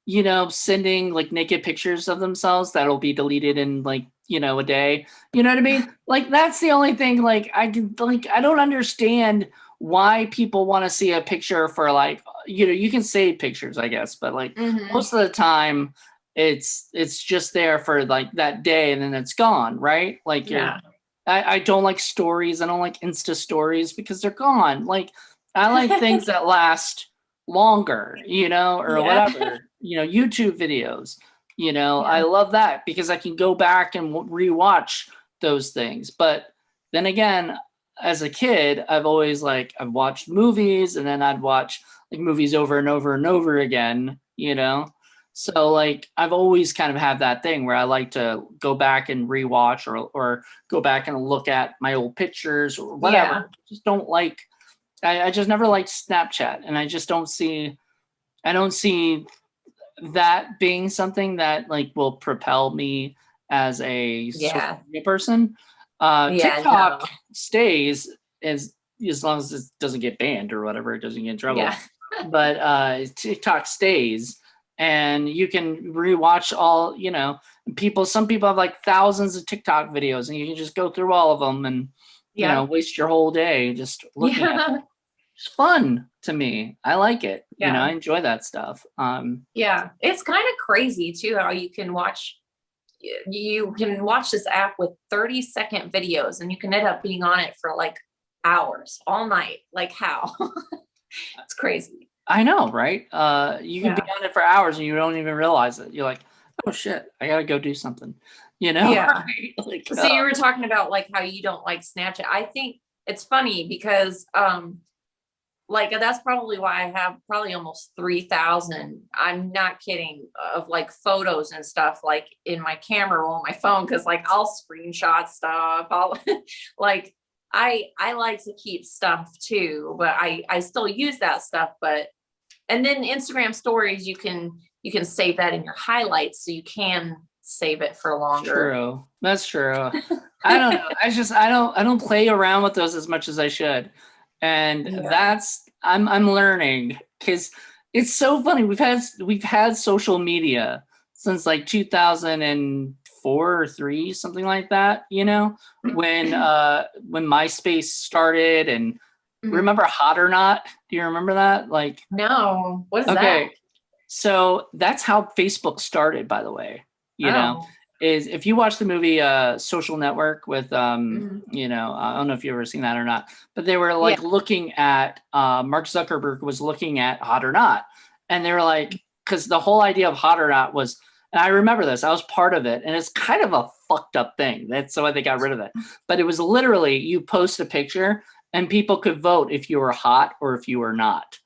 you know, sending like naked pictures of themselves that'll be deleted in like, you know, a day. You know what I mean? Like that's the only thing. Like I don't understand why people want to see a picture for, like, you know, you can save pictures, I guess, but like most of the time it's just there for like that day and then it's gone, right? Like I don't like stories. I don't like Insta stories because they're gone. Like I like things that last longer, you know, or whatever, you know, YouTube videos, you know, I love that because I can go back and rewatch those things. But then again, as a kid, I've watched movies, and then I'd watch like movies over and over and over again, you know? So like I've always kind of had that thing where I like to go back and rewatch or go back and look at my old pictures or whatever. I just don't like, I just never liked Snapchat, and I don't see that being something that like will propel me as a social media person. TikTok stays as long as it doesn't get banned or whatever, it doesn't get in trouble. But TikTok stays, and you can rewatch all, you know, some people have like thousands of TikTok videos, and you can just go through all of them and you know, waste your whole day just looking at them. It's fun to me. I like it. You know, I enjoy that stuff. It's kind of crazy too how you can watch this app with 30-second videos, and you can end up being on it for like hours, all night. Like how? It's crazy. I know, right? You can be on it for hours and you don't even realize it. You're like, oh shit, I gotta go do something. You know? Right? Like, so you were talking about like how you don't like Snapchat. I think it's funny because like that's probably why I have probably almost 3,000. I'm not kidding, of like photos and stuff like in my camera roll on my phone, because like I'll screenshot stuff. I'll like I like to keep stuff too, but I still use that stuff. But and then Instagram stories, you can save that in your highlights, so you can save it for longer. True. That's true. I don't know. I don't play around with those as much as I should. And I'm learning, because it's so funny. We've had social media since like 2004 or 3, something like that, you know, when MySpace started. And remember Hot or Not? Do you remember that? Like, no, what is that? So that's how Facebook started, by the way. You know, is if you watch the movie Social Network with you know, I don't know if you've ever seen that or not, but they were like looking at Mark Zuckerberg was looking at Hot or Not, and they were like, because the whole idea of Hot or Not was, and I remember this, I was part of it, and it's kind of a fucked up thing. That's why they got rid of it. But it was literally, you post a picture and people could vote if you were hot or if you were not.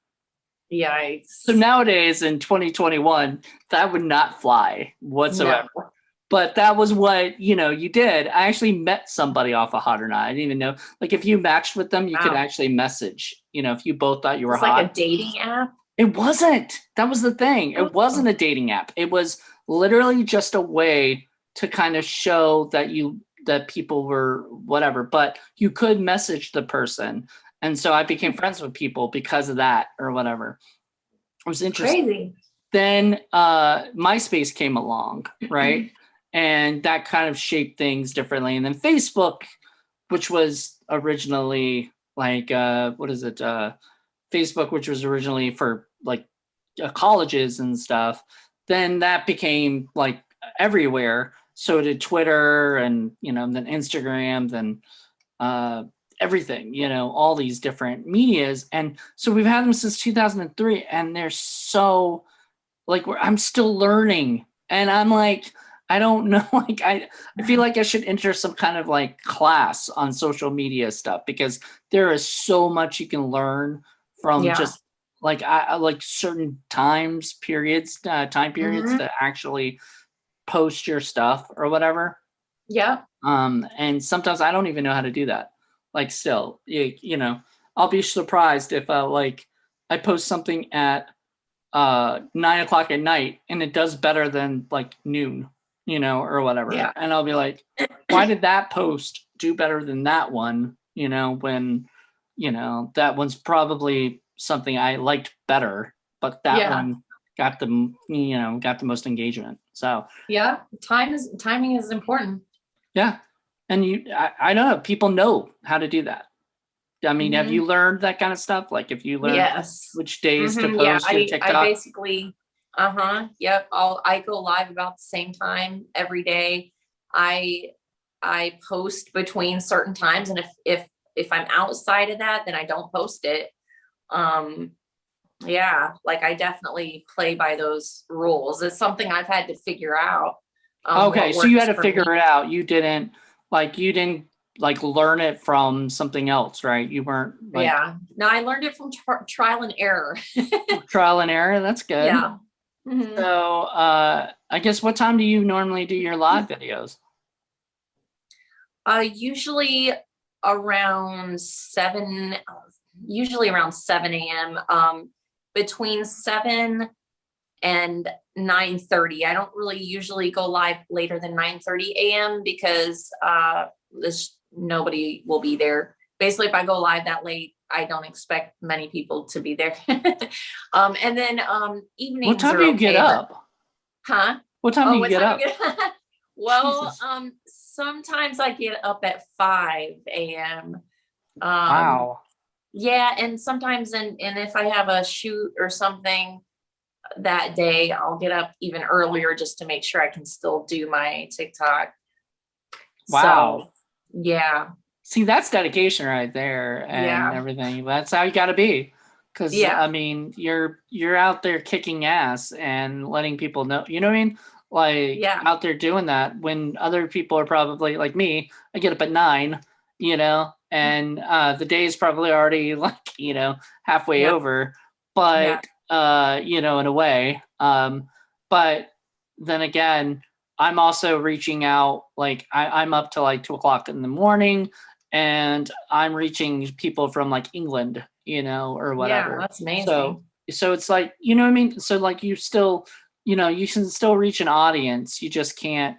Yikes. So nowadays in 2021, that would not fly whatsoever. No. But that was what, you did. I actually met somebody off of Hot or Not. I didn't even know. Like if you matched with them, you could Wow. actually message, if you both thought you were It's hot. like a dating app. It wasn't. That was the thing. It wasn't a dating app. It was literally just a way to kind of show that people were whatever, but you could message the person. And so I became friends with people because of that or whatever. It was interesting. Crazy. Then MySpace came along, right? And that kind of shaped things differently. And then Facebook, which was originally like, Facebook, which was originally for like colleges and stuff, then that became like everywhere. So did Twitter and, then Instagram, then everything, all these different medias. And so we've had them since 2003 and they're so like, I'm still learning. And I'm like, I don't know. Like, I feel like I should enter some kind of like class on social media stuff because there is so much you can learn from just like, I like certain time periods to actually post your stuff or whatever. Yeah. And sometimes I don't even know how to do that. Like still, I'll be surprised if I post something at 9:00 at night and it does better than like noon, or whatever. Yeah. And I'll be like, why did that post do better than that one? When, that one's probably something I liked better, but that one got the most engagement. So yeah, timing is important. Yeah. And I don't know, people know how to do that. I mean, have you learned that kind of stuff? Like if you learn which days to post your TikTok? I basically, yep. I go live about the same time every day. I post between certain times. And if I'm outside of that, then I don't post it. Like I definitely play by those rules. It's something I've had to figure out. Okay. So you had to figure it out. You didn't learn it from something else, right? You weren't like, no, I learned it from trial and error. Trial and error. That's good. Yeah. So I guess what time do you normally do your live videos? Usually around 7 a.m. Between 7 and 9:30. I don't really usually go live later than 9:30 a.m. because nobody will be there. Basically, if I go live that late, I don't expect many people to be there. And then evenings. What time do you get up? Huh? What time do you get up? Well, sometimes I get up at 5 a.m. Wow. Yeah, and sometimes and if I have a shoot or something that day, I'll get up even earlier just to make sure I can still do my TikTok. Wow. So, yeah. See, that's dedication right there and everything. That's how you got to be. Because, I mean, you're out there kicking ass and letting people know, you know what I mean? Like out there doing that when other people are probably like me, I get up at 9, and the day is probably already like, halfway over, but, in a way. But then again, I'm also reaching out, like I'm up to like 2:00 in the morning and I'm reaching people from like England, or whatever. Yeah, that's amazing. So it's like, you know what I mean? So like you still, you can still reach an audience. You just can't,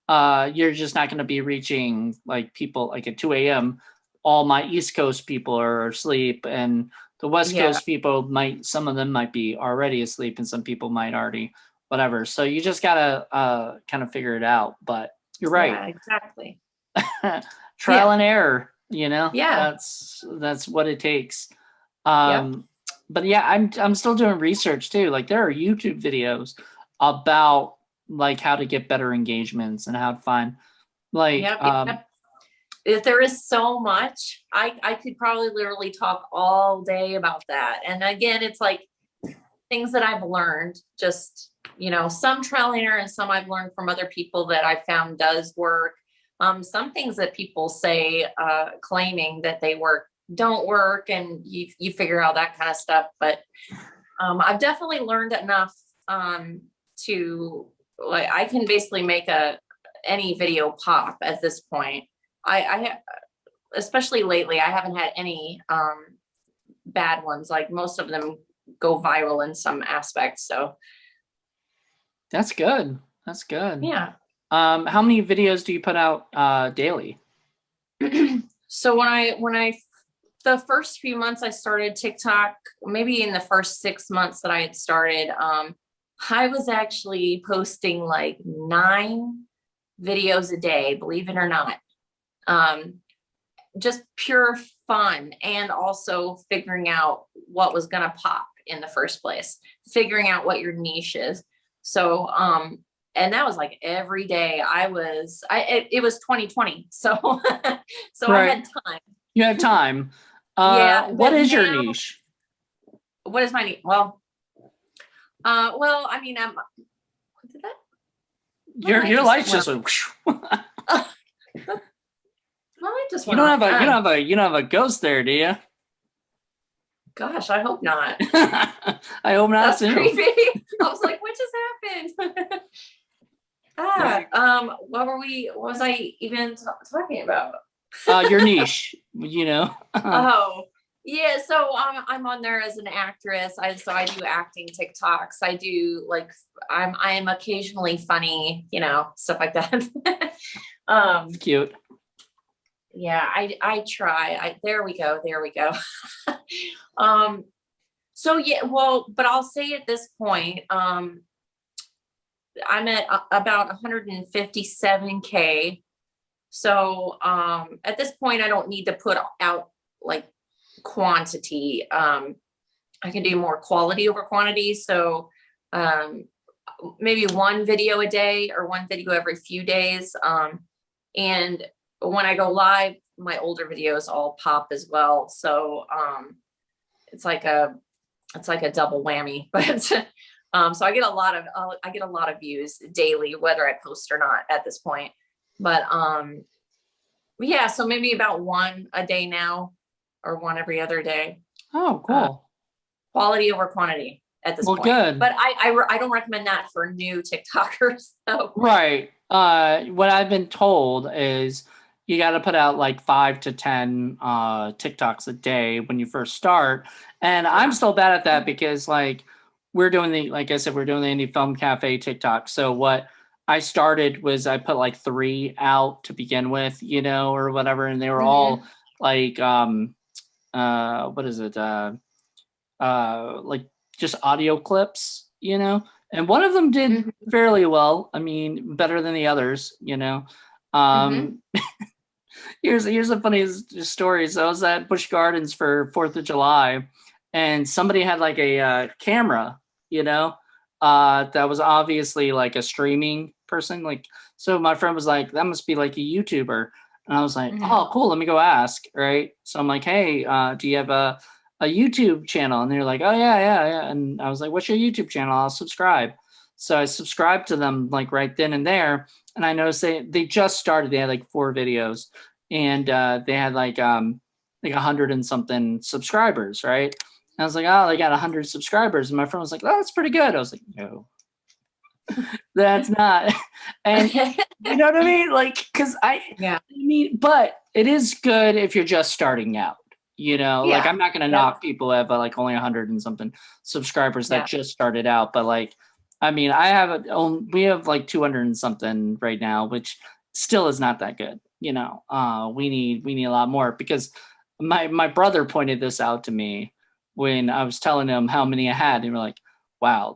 you're just not going to be reaching like people like at 2 a.m. All my East Coast people are asleep and the West Coast people some of them might be already asleep and some people might already, whatever. So you just got to kind of figure it out. But you're right. Yeah, exactly. Trial and error, Yeah. That's what it takes. But yeah, I'm still doing research too. Like there are YouTube videos about like how to get better engagements and how to find like there is so much. I could probably literally talk all day about that. And again, it's like things that I've learned, just some trial and error and some I've learned from other people that I found does work. Some things that people say claiming that they work don't work, and you figure out that kind of stuff. But I've definitely learned enough to, like, I can basically make any video pop at this point. Especially lately, I haven't had any bad ones. Like, most of them go viral in some aspects. So That's good. That's good. yeah. How many videos do you put out daily? So the first few months I started TikTok, maybe in the first 6 months that I had started, I was actually posting like 9 videos a day, believe it or not. Just pure fun, and also figuring out what was going to pop in the first place, figuring out what your niche is. So, and that was like every day. It was 2020. So, so I had time. You have time. Yeah. What is your niche? What is my niche? Well, I mean, what did that? Your light just went. You don't have a ghost there, do you? Gosh, I hope not. I hope not. That's creepy. I was like, what just happened? What was I even talking about? Your niche, you know. Oh, yeah. So I'm on there as an actress. I do acting TikToks. I do, like, I am occasionally funny, stuff like that. Cute. Yeah, I try. There we go. So yeah, well, but I'll say at this point, I'm at about 157K. So at this point, I don't need to put out like quantity. I can do more quality over quantity. So maybe 1 video a day, or 1 video every few days. And when I go live, my older videos all pop as well. So it's like a double whammy. But so I get a lot of views daily, whether I post or not at this point. But yeah, so maybe about 1 a day now, or 1 every other day. Oh, cool. Quality over quantity at this point. Good. But I don't recommend that for new TikTokers. So. Right. What I've been told is you got to put out like 5 to 10 TikToks a day when you first start. And I'm still bad at that because, like, like I said, we're doing the Indie Film Cafe TikTok. So what I started was I put like 3 out to begin with, or whatever. And they were all like, what is it? Like just audio clips, and one of them did fairly well. I mean, better than the others, Here's a funny story. So I was at Busch Gardens for 4th of July, and somebody had like a camera, that was obviously like a streaming person. Like, so my friend was like, that must be like a YouTuber. And I was like, oh, cool. Let me go ask. Right. So I'm like, hey, do you have a YouTube channel? And they're like, oh, yeah. And I was like, what's your YouTube channel? I'll subscribe. So I subscribed to them like right then and there. And I noticed they just started. They had like 4 videos, and they had like 100 and something subscribers, right? And I was like, oh, they got 100 subscribers. And my friend was like, oh, that's pretty good. I was like, no, that's not. And you know what I mean? Like, because but it is good if you're just starting out. Like, I'm not going to knock people who have like only 100 and something subscribers that just started out. But like, I mean, we have like 200 and something right now, which still is not that good. We need a lot more, because my brother pointed this out to me when I was telling him how many I had. And we're like, wow,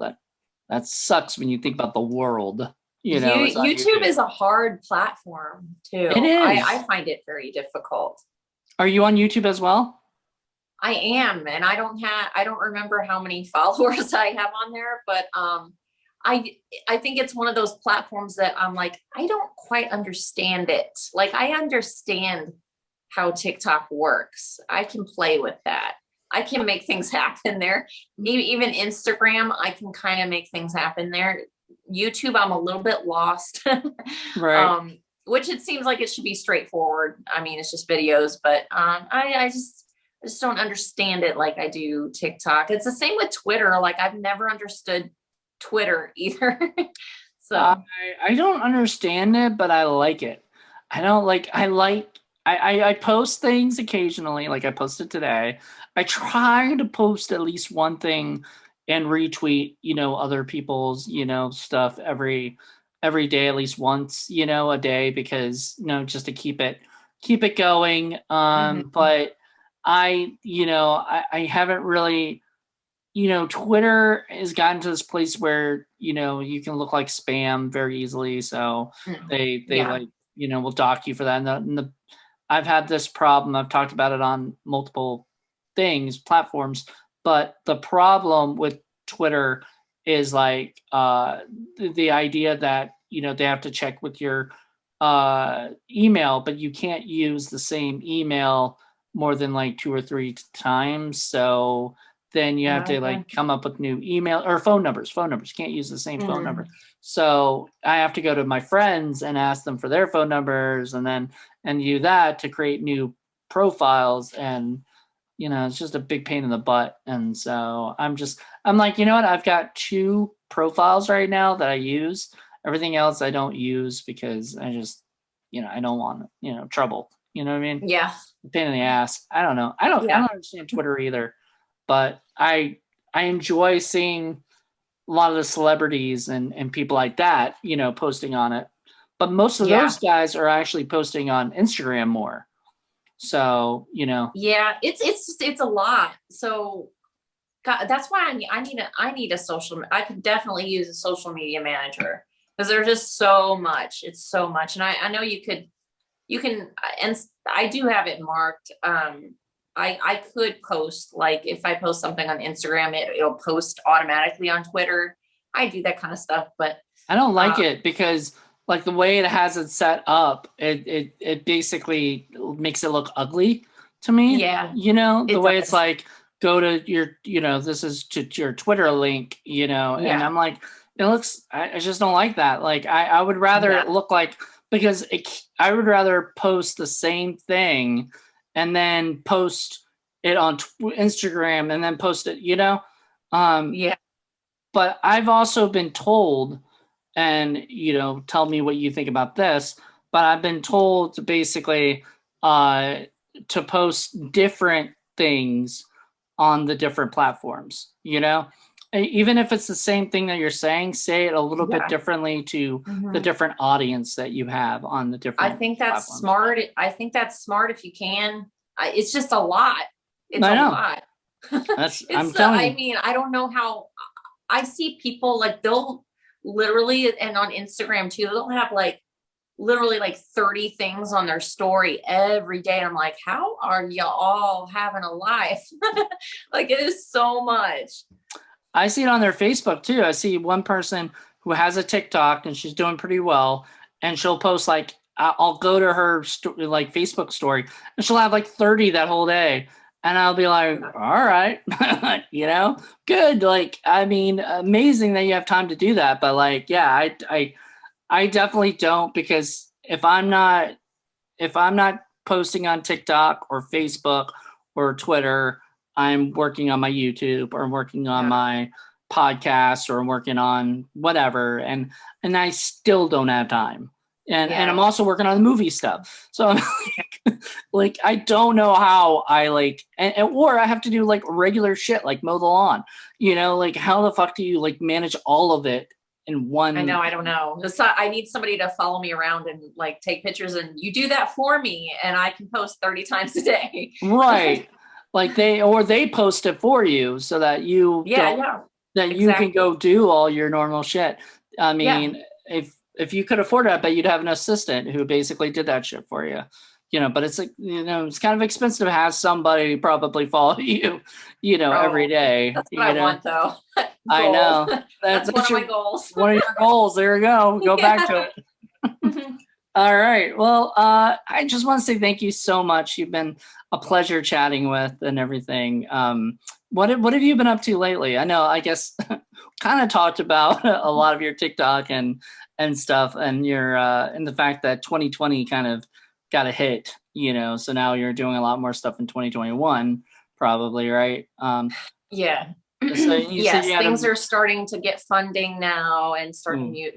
that sucks when you think about the world. YouTube is a hard platform too. It is. I find it very difficult. Are you on YouTube as well? I am, and I don't remember how many followers I have on there, but I think it's one of those platforms that I'm like, I don't quite understand it. Like, I understand how TikTok works. I can play with that. I can make things happen there. Even Instagram, I can kind of make things happen there. YouTube, I'm a little bit lost. Right. Which it seems like it should be straightforward. I mean, it's just videos, but I just don't understand it like I do TikTok. It's the same with Twitter. Like I've never understood Twitter either. So I don't understand it, but I like it. I post things occasionally, like I posted today. I try to post at least one thing and retweet, other people's, stuff every day, at least once, a day, because, just to keep it going. But I haven't really, Twitter has gotten to this place where, you can look like spam very easily. So they like, will dock you for that. And I've had this problem. I've talked about it on multiple platforms, but the problem with Twitter is like the idea that, they have to check with your email, but you can't use the same email more than like 2 or 3 times. So then you have to like come up with new email or phone numbers. Can't use the same phone number. So I have to go to my friends and ask them for their phone numbers and do that to create new profiles. And, it's just a big pain in the butt. And so I'm like, you know what? I've got 2 profiles right now that I use. Everything else I don't use because I just, I don't want, trouble. You know what I mean? yeah. Pain in the ass. I don't know. I don't understand Twitter either, but I enjoy seeing a lot of the celebrities and people like that, posting on it. But most of those guys are actually posting on Instagram more. So, Yeah, it's a lot. So God, that's why I need a I could definitely use a social media manager because there's just so much. It's so much. And I know you can, and I do have it marked. I could post, like if I post something on Instagram, it'll post automatically on Twitter. I do that kind of stuff, but I don't like it because like the way it has it set up, it basically makes it look ugly to me. Yeah. The way it's like, go to your, this is to your Twitter link, and I'm like, it looks, I just don't like that. Like I would rather it look like, because I would rather post the same thing and then post it on Instagram and then post it, yeah. But I've also been told, and tell me what you think about this, but I've been told to basically to post different things on the different platforms, even if it's the same thing that you're saying, say it a little bit differently to the different audience that you have on the different I think that's platforms. smart. I think that's smart if you can. It's just a lot. It's I know. A lot. I'm telling you. I mean, I don't know how I see people like they'll literally, and on Instagram too, they'll have like literally like 30 things on their story every day. And I'm like, how are y'all having a life? Like it is so much. I see it on their Facebook too. I see one person who has a TikTok and she's doing pretty well, and she'll post like, I'll go to her like Facebook story and she'll have like 30 that whole day. And I'll be like, all right, good. Like, I mean, amazing that you have time to do that. But like, yeah, I definitely don't, because if I'm not posting on TikTok or Facebook or Twitter, I'm working on my YouTube or I'm working on my podcast or I'm working on whatever. And I still don't have time. And I'm also working on the movie stuff. So I'm like, I don't know how I like, or I have to do like regular shit, like mow the lawn, like how the fuck do you like manage all of it in one? I know. I don't know. I need somebody to follow me around and like take pictures, and you do that for me and I can post 30 times a day. Right. Like they post it for you so that you you can go do all your normal shit. I mean, if you could afford it, I bet you'd have an assistant who basically did that shit for you. But it's like, it's kind of expensive to have somebody probably follow you, every day. That's what I want though. I know. That's one of my goals. One of your goals. There you go. Go back to it. All right. Well, I just want to say thank you so much. You've been a pleasure chatting with and everything. What have you been up to lately? I know, I guess kind of talked about a lot of your TikTok and stuff, and your and the fact that 2020 kind of got a hit, so now you're doing a lot more stuff in 2021. probably, right? Yeah. So you said Yes, you had things are starting to get funding now and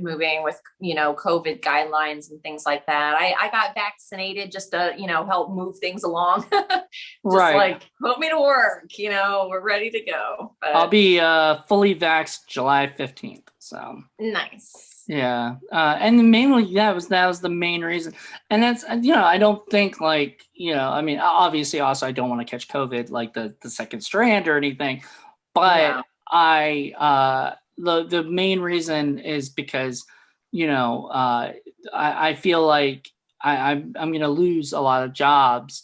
moving with, COVID guidelines and things like that. I got vaccinated just to, help move things along. Just right. like put me to work, we're ready to go. But I'll be fully vaxxed July 15th. So nice. yeah. And mainly that was the main reason. And that's, I don't think like, I mean, obviously also I don't want to catch COVID like the second strand or anything. But No. the main reason is because, I feel like I'm going to lose a lot of jobs,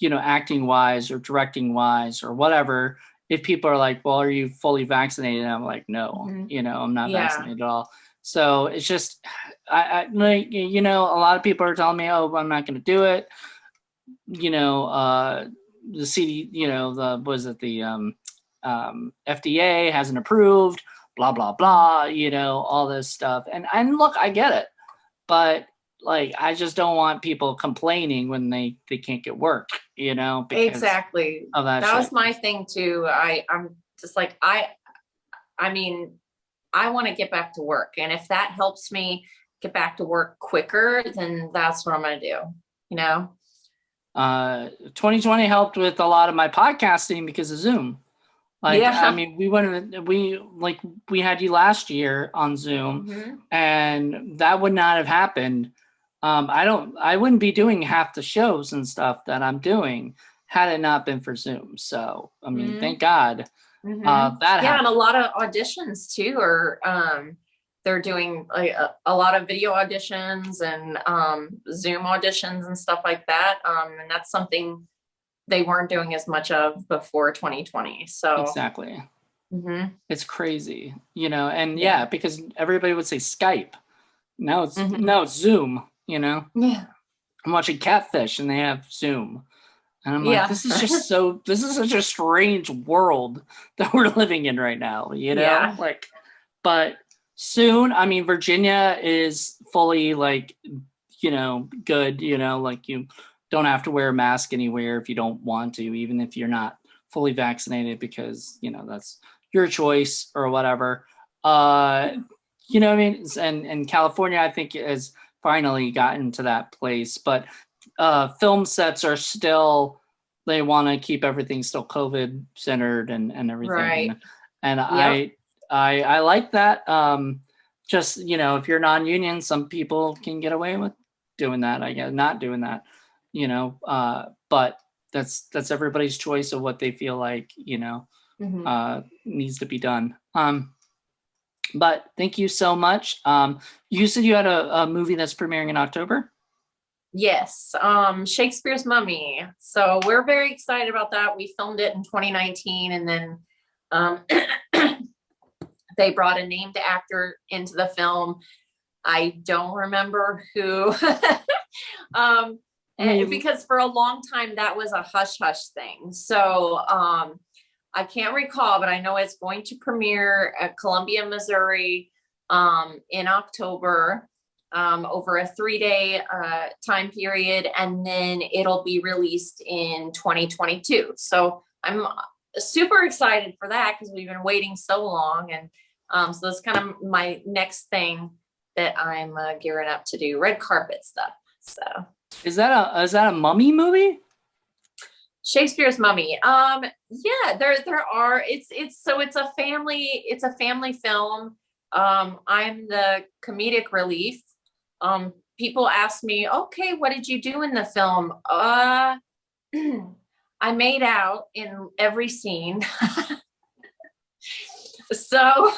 acting wise or directing wise or whatever. If people are like, well, are you fully vaccinated? And I'm like, no, I'm not vaccinated at all. So it's just, I like, a lot of people are telling me, oh, I'm not going to do it. The CD, the FDA hasn't approved, blah, blah, blah, all this stuff. And look, I get it, but like, I just don't want people complaining when they can't get work, because exactly. of that was my thing too. I'm just like, I mean, I want to get back to work. And if that helps me get back to work quicker, then that's what I'm going to do, 2020 helped with a lot of my podcasting because of Zoom. Like, I mean, we had you last year on Zoom, and that would not have happened. I wouldn't be doing half the shows and stuff that I'm doing had it not been for Zoom. So, I mean, thank God that happened. And a lot of auditions too, or they're doing a lot of video auditions and Zoom auditions and stuff like that. And that's something they weren't doing as much of before 2020. So exactly. It's crazy, and because everybody would say Skype. Now it's Zoom, Yeah. I'm watching Catfish and they have Zoom. And I'm like, this is such a strange world that we're living in right now, Yeah. like, but soon, I mean, Virginia is fully like, good, like you don't have to wear a mask anywhere if you don't want to, even if you're not fully vaccinated, because, that's your choice or whatever. I mean? And California, I think, has finally gotten to that place, but film sets are still, they want to keep everything still COVID centered and everything. Right. And I like that. Just, if you're non-union, some people can get away with doing that, I guess, not doing that, but that's everybody's choice of what they feel like, needs to be done. But thank you so much. You said you had a movie that's premiering in October? Yes, Shakespeare's Mummy. So we're very excited about that. We filmed it in 2019, and then they brought a named actor into the film. I don't remember who. And because for a long time that was a hush hush thing. So I can't recall, but I know it's going to premiere at Columbia, Missouri in October. Over a 3-day time period, and then it'll be released in 2022. So I'm super excited for that because we've been waiting so long, and so that's kind of my next thing that I'm gearing up to do, red carpet stuff. So is that a mummy movie? Shakespeare's Mummy. Yeah, there are. It's a family film. I'm the comedic relief. People ask me, okay, what did you do in the film? I made out in every scene. So,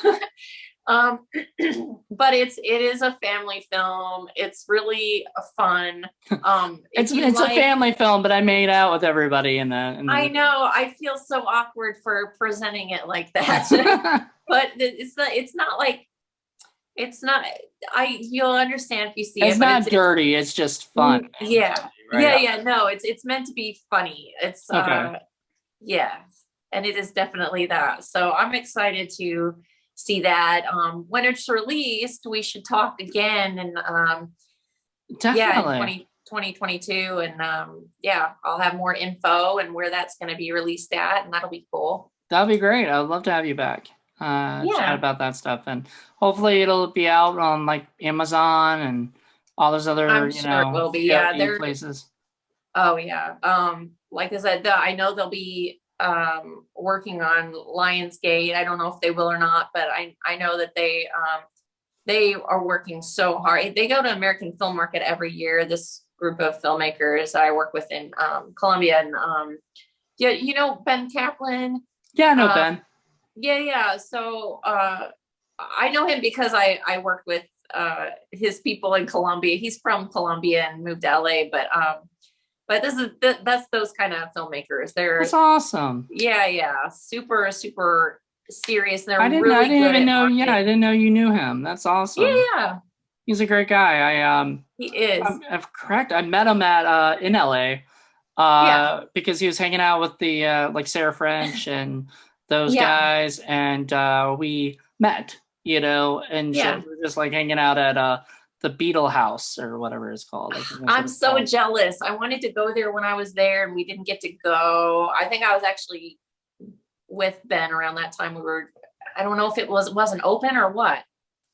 but it is a family film. It's really fun. It's a family film, but I made out with everybody in that. I know. I feel so awkward for presenting it like that. But it's not like, it's not, you'll understand if you see it. It's not dirty. It's just fun. Yeah. Right? Yeah. No, it's meant to be funny. It's, okay. Yeah. And it is definitely that. So I'm excited to see that. When it's released, we should talk again. And definitely. 2022, and yeah, I'll have more info and where that's going to be released at, and that'll be cool. That'll be great. I'd love to have you back. Chat Yeah, about that stuff, and hopefully it'll be out on like Amazon and all those other, I'm sure it will be. Yeah, VOD places. Oh yeah. Like I said, I know they'll be working on Lionsgate. I don't know if they will or not, but I know that they are working so hard. They go to American Film Market every year. This group of filmmakers I work with in Columbia, and yeah, you know Ben Kaplan. Yeah, I know Ben. Yeah. So I know him because I worked with his people in Columbia. He's from Columbia and moved to LA, but that's those kind of filmmakers. That's awesome. Yeah, super serious. They're I didn't even know. Yeah, I didn't know you knew him. That's awesome. Yeah, he's a great guy. He is. I'm correct. I met him at in LA. Because he was hanging out with the like Sarah French and those guys, and we met, and so we were just like hanging out at the Beetle House or whatever it's called. I'm so jealous. I wanted to go there when I was there, and we didn't get to go. I think I was actually with Ben around that time. I don't know if it wasn't open or what.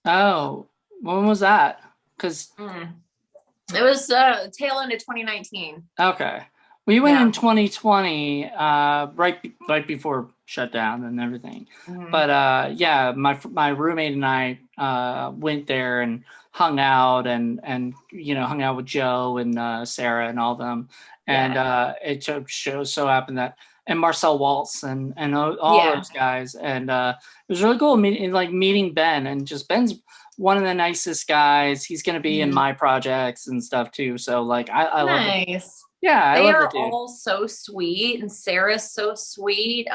Oh, when was that? Because it was tail end of 2019. Okay. We went in 2020, right before shutdown and everything. But yeah, my roommate and I went there and hung out and hung out with Joe and Sarah and all of them. And it so happened that, and Marcel Waltz and all those guys. And it was really cool meeting Ben, and just Ben's one of the nicest guys. He's going to be in my projects and stuff too. So like, I love it. Yeah, they are all so sweet, and Sarah's so sweet.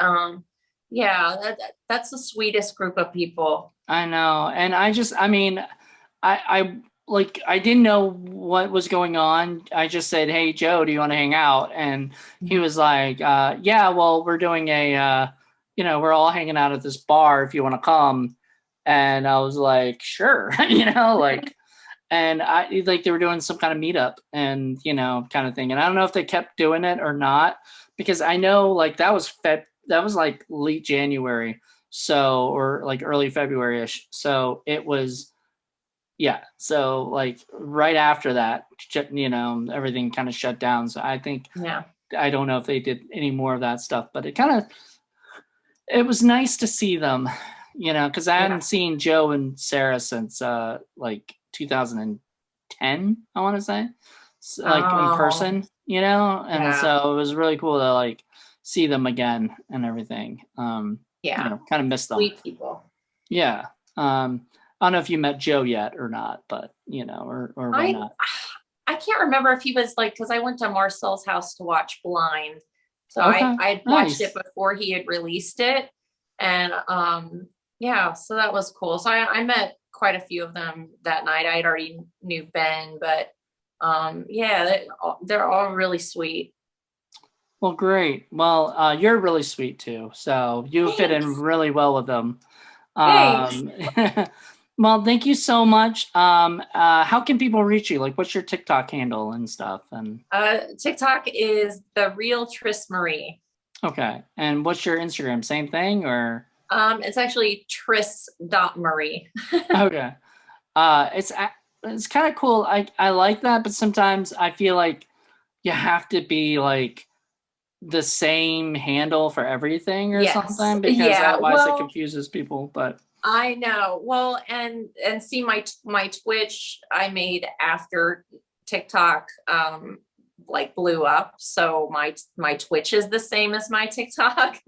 Yeah, that's the sweetest group of people. I know, and I didn't know what was going on. I just said, "Hey, Joe, do you want to hang out?" And he was like, "Yeah, well, we're doing we're all hanging out at this bar if you want to come." And I was like, "Sure," And they were doing some kind of meetup and, kind of thing. And I don't know if they kept doing it or not, because I know that was like late January. So, or like early February-ish. So it was, So like right after that, everything kind of shut down. So I think, I don't know if they did any more of that stuff, but it was nice to see them, because I hadn't seen Joe and Sarah since like 2010, I want to say, in person, and so it was really cool to see them again and everything. Kind of miss them. Sweet people. Yeah. I don't know if you met Joe yet or not, but or why not? I can't remember if he was because I went to Marcel's house to watch Blind, so I had watched it before he had released it, and so that was cool. So I met quite a few of them that night. I had already knew Ben, but they're all really sweet. Well, great. Well, you're really sweet too, so you fit in really well with them. Well, thank you so much. How can people reach you? What's your TikTok handle and stuff? And TikTok is The Real Tris Marie. Okay. And what's your Instagram? Same thing or? It's actually Tris.Marie. Okay. It's kind of cool. I like that, but sometimes I feel like you have to be the same handle for everything or something, because otherwise it confuses people. But I know. Well, and see my Twitch I made after TikTok blew up. So my Twitch is the same as my TikTok.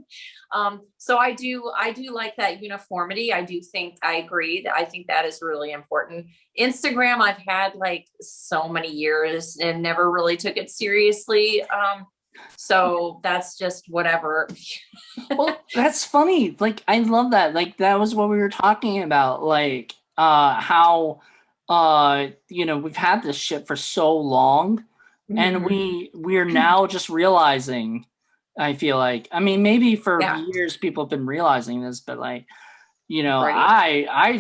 So I do like that uniformity. I do think I agree that I think that is really important. Instagram, I've had so many years and never really took it seriously. So that's just whatever. Well, that's funny. I love that. That was what we were talking about. How, we've had this shit for so long, and we're now just realizing, I feel maybe for years people have been realizing this, but I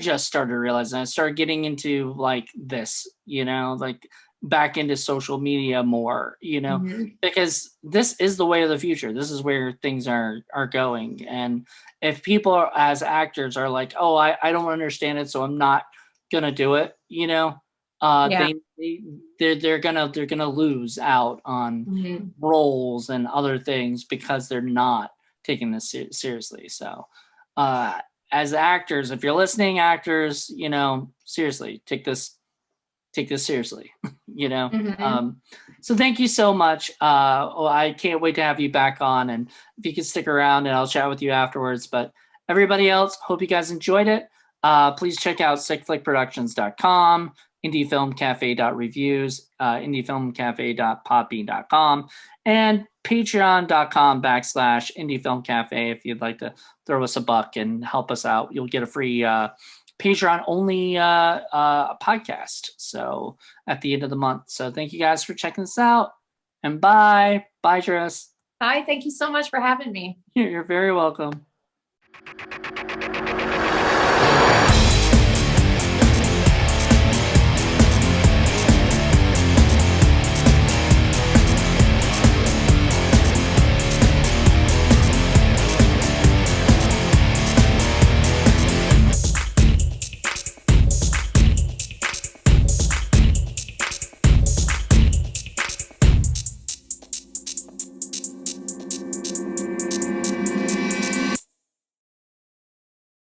just started realizing, I started getting into this, back into social media more, Mhm. because this is the way of the future. This is where things are going. And if people as actors are like, oh, I don't understand it, so I'm not gonna do it, Yeah. they're gonna lose out on Mhm. roles and other things because they're not taking this seriously. So as actors, if you're listening, actors, seriously, take this seriously. Mhm. So thank you so much. Well, I can't wait to have you back on, and if you can stick around, and I'll chat with you afterwards. But everybody else, hope you guys enjoyed it. Please check out sickflickproductions.com, indiefilmcafe.reviews, indiefilmcafe.podbean.com, and patreon.com/indiefilmcafe if you'd like to throw us a buck and help us out. You'll get a free Patreon only podcast. So at the end of the month. So thank you guys for checking this out, and bye. Bye, Tris. Hi, thank you so much for having me. You're very welcome.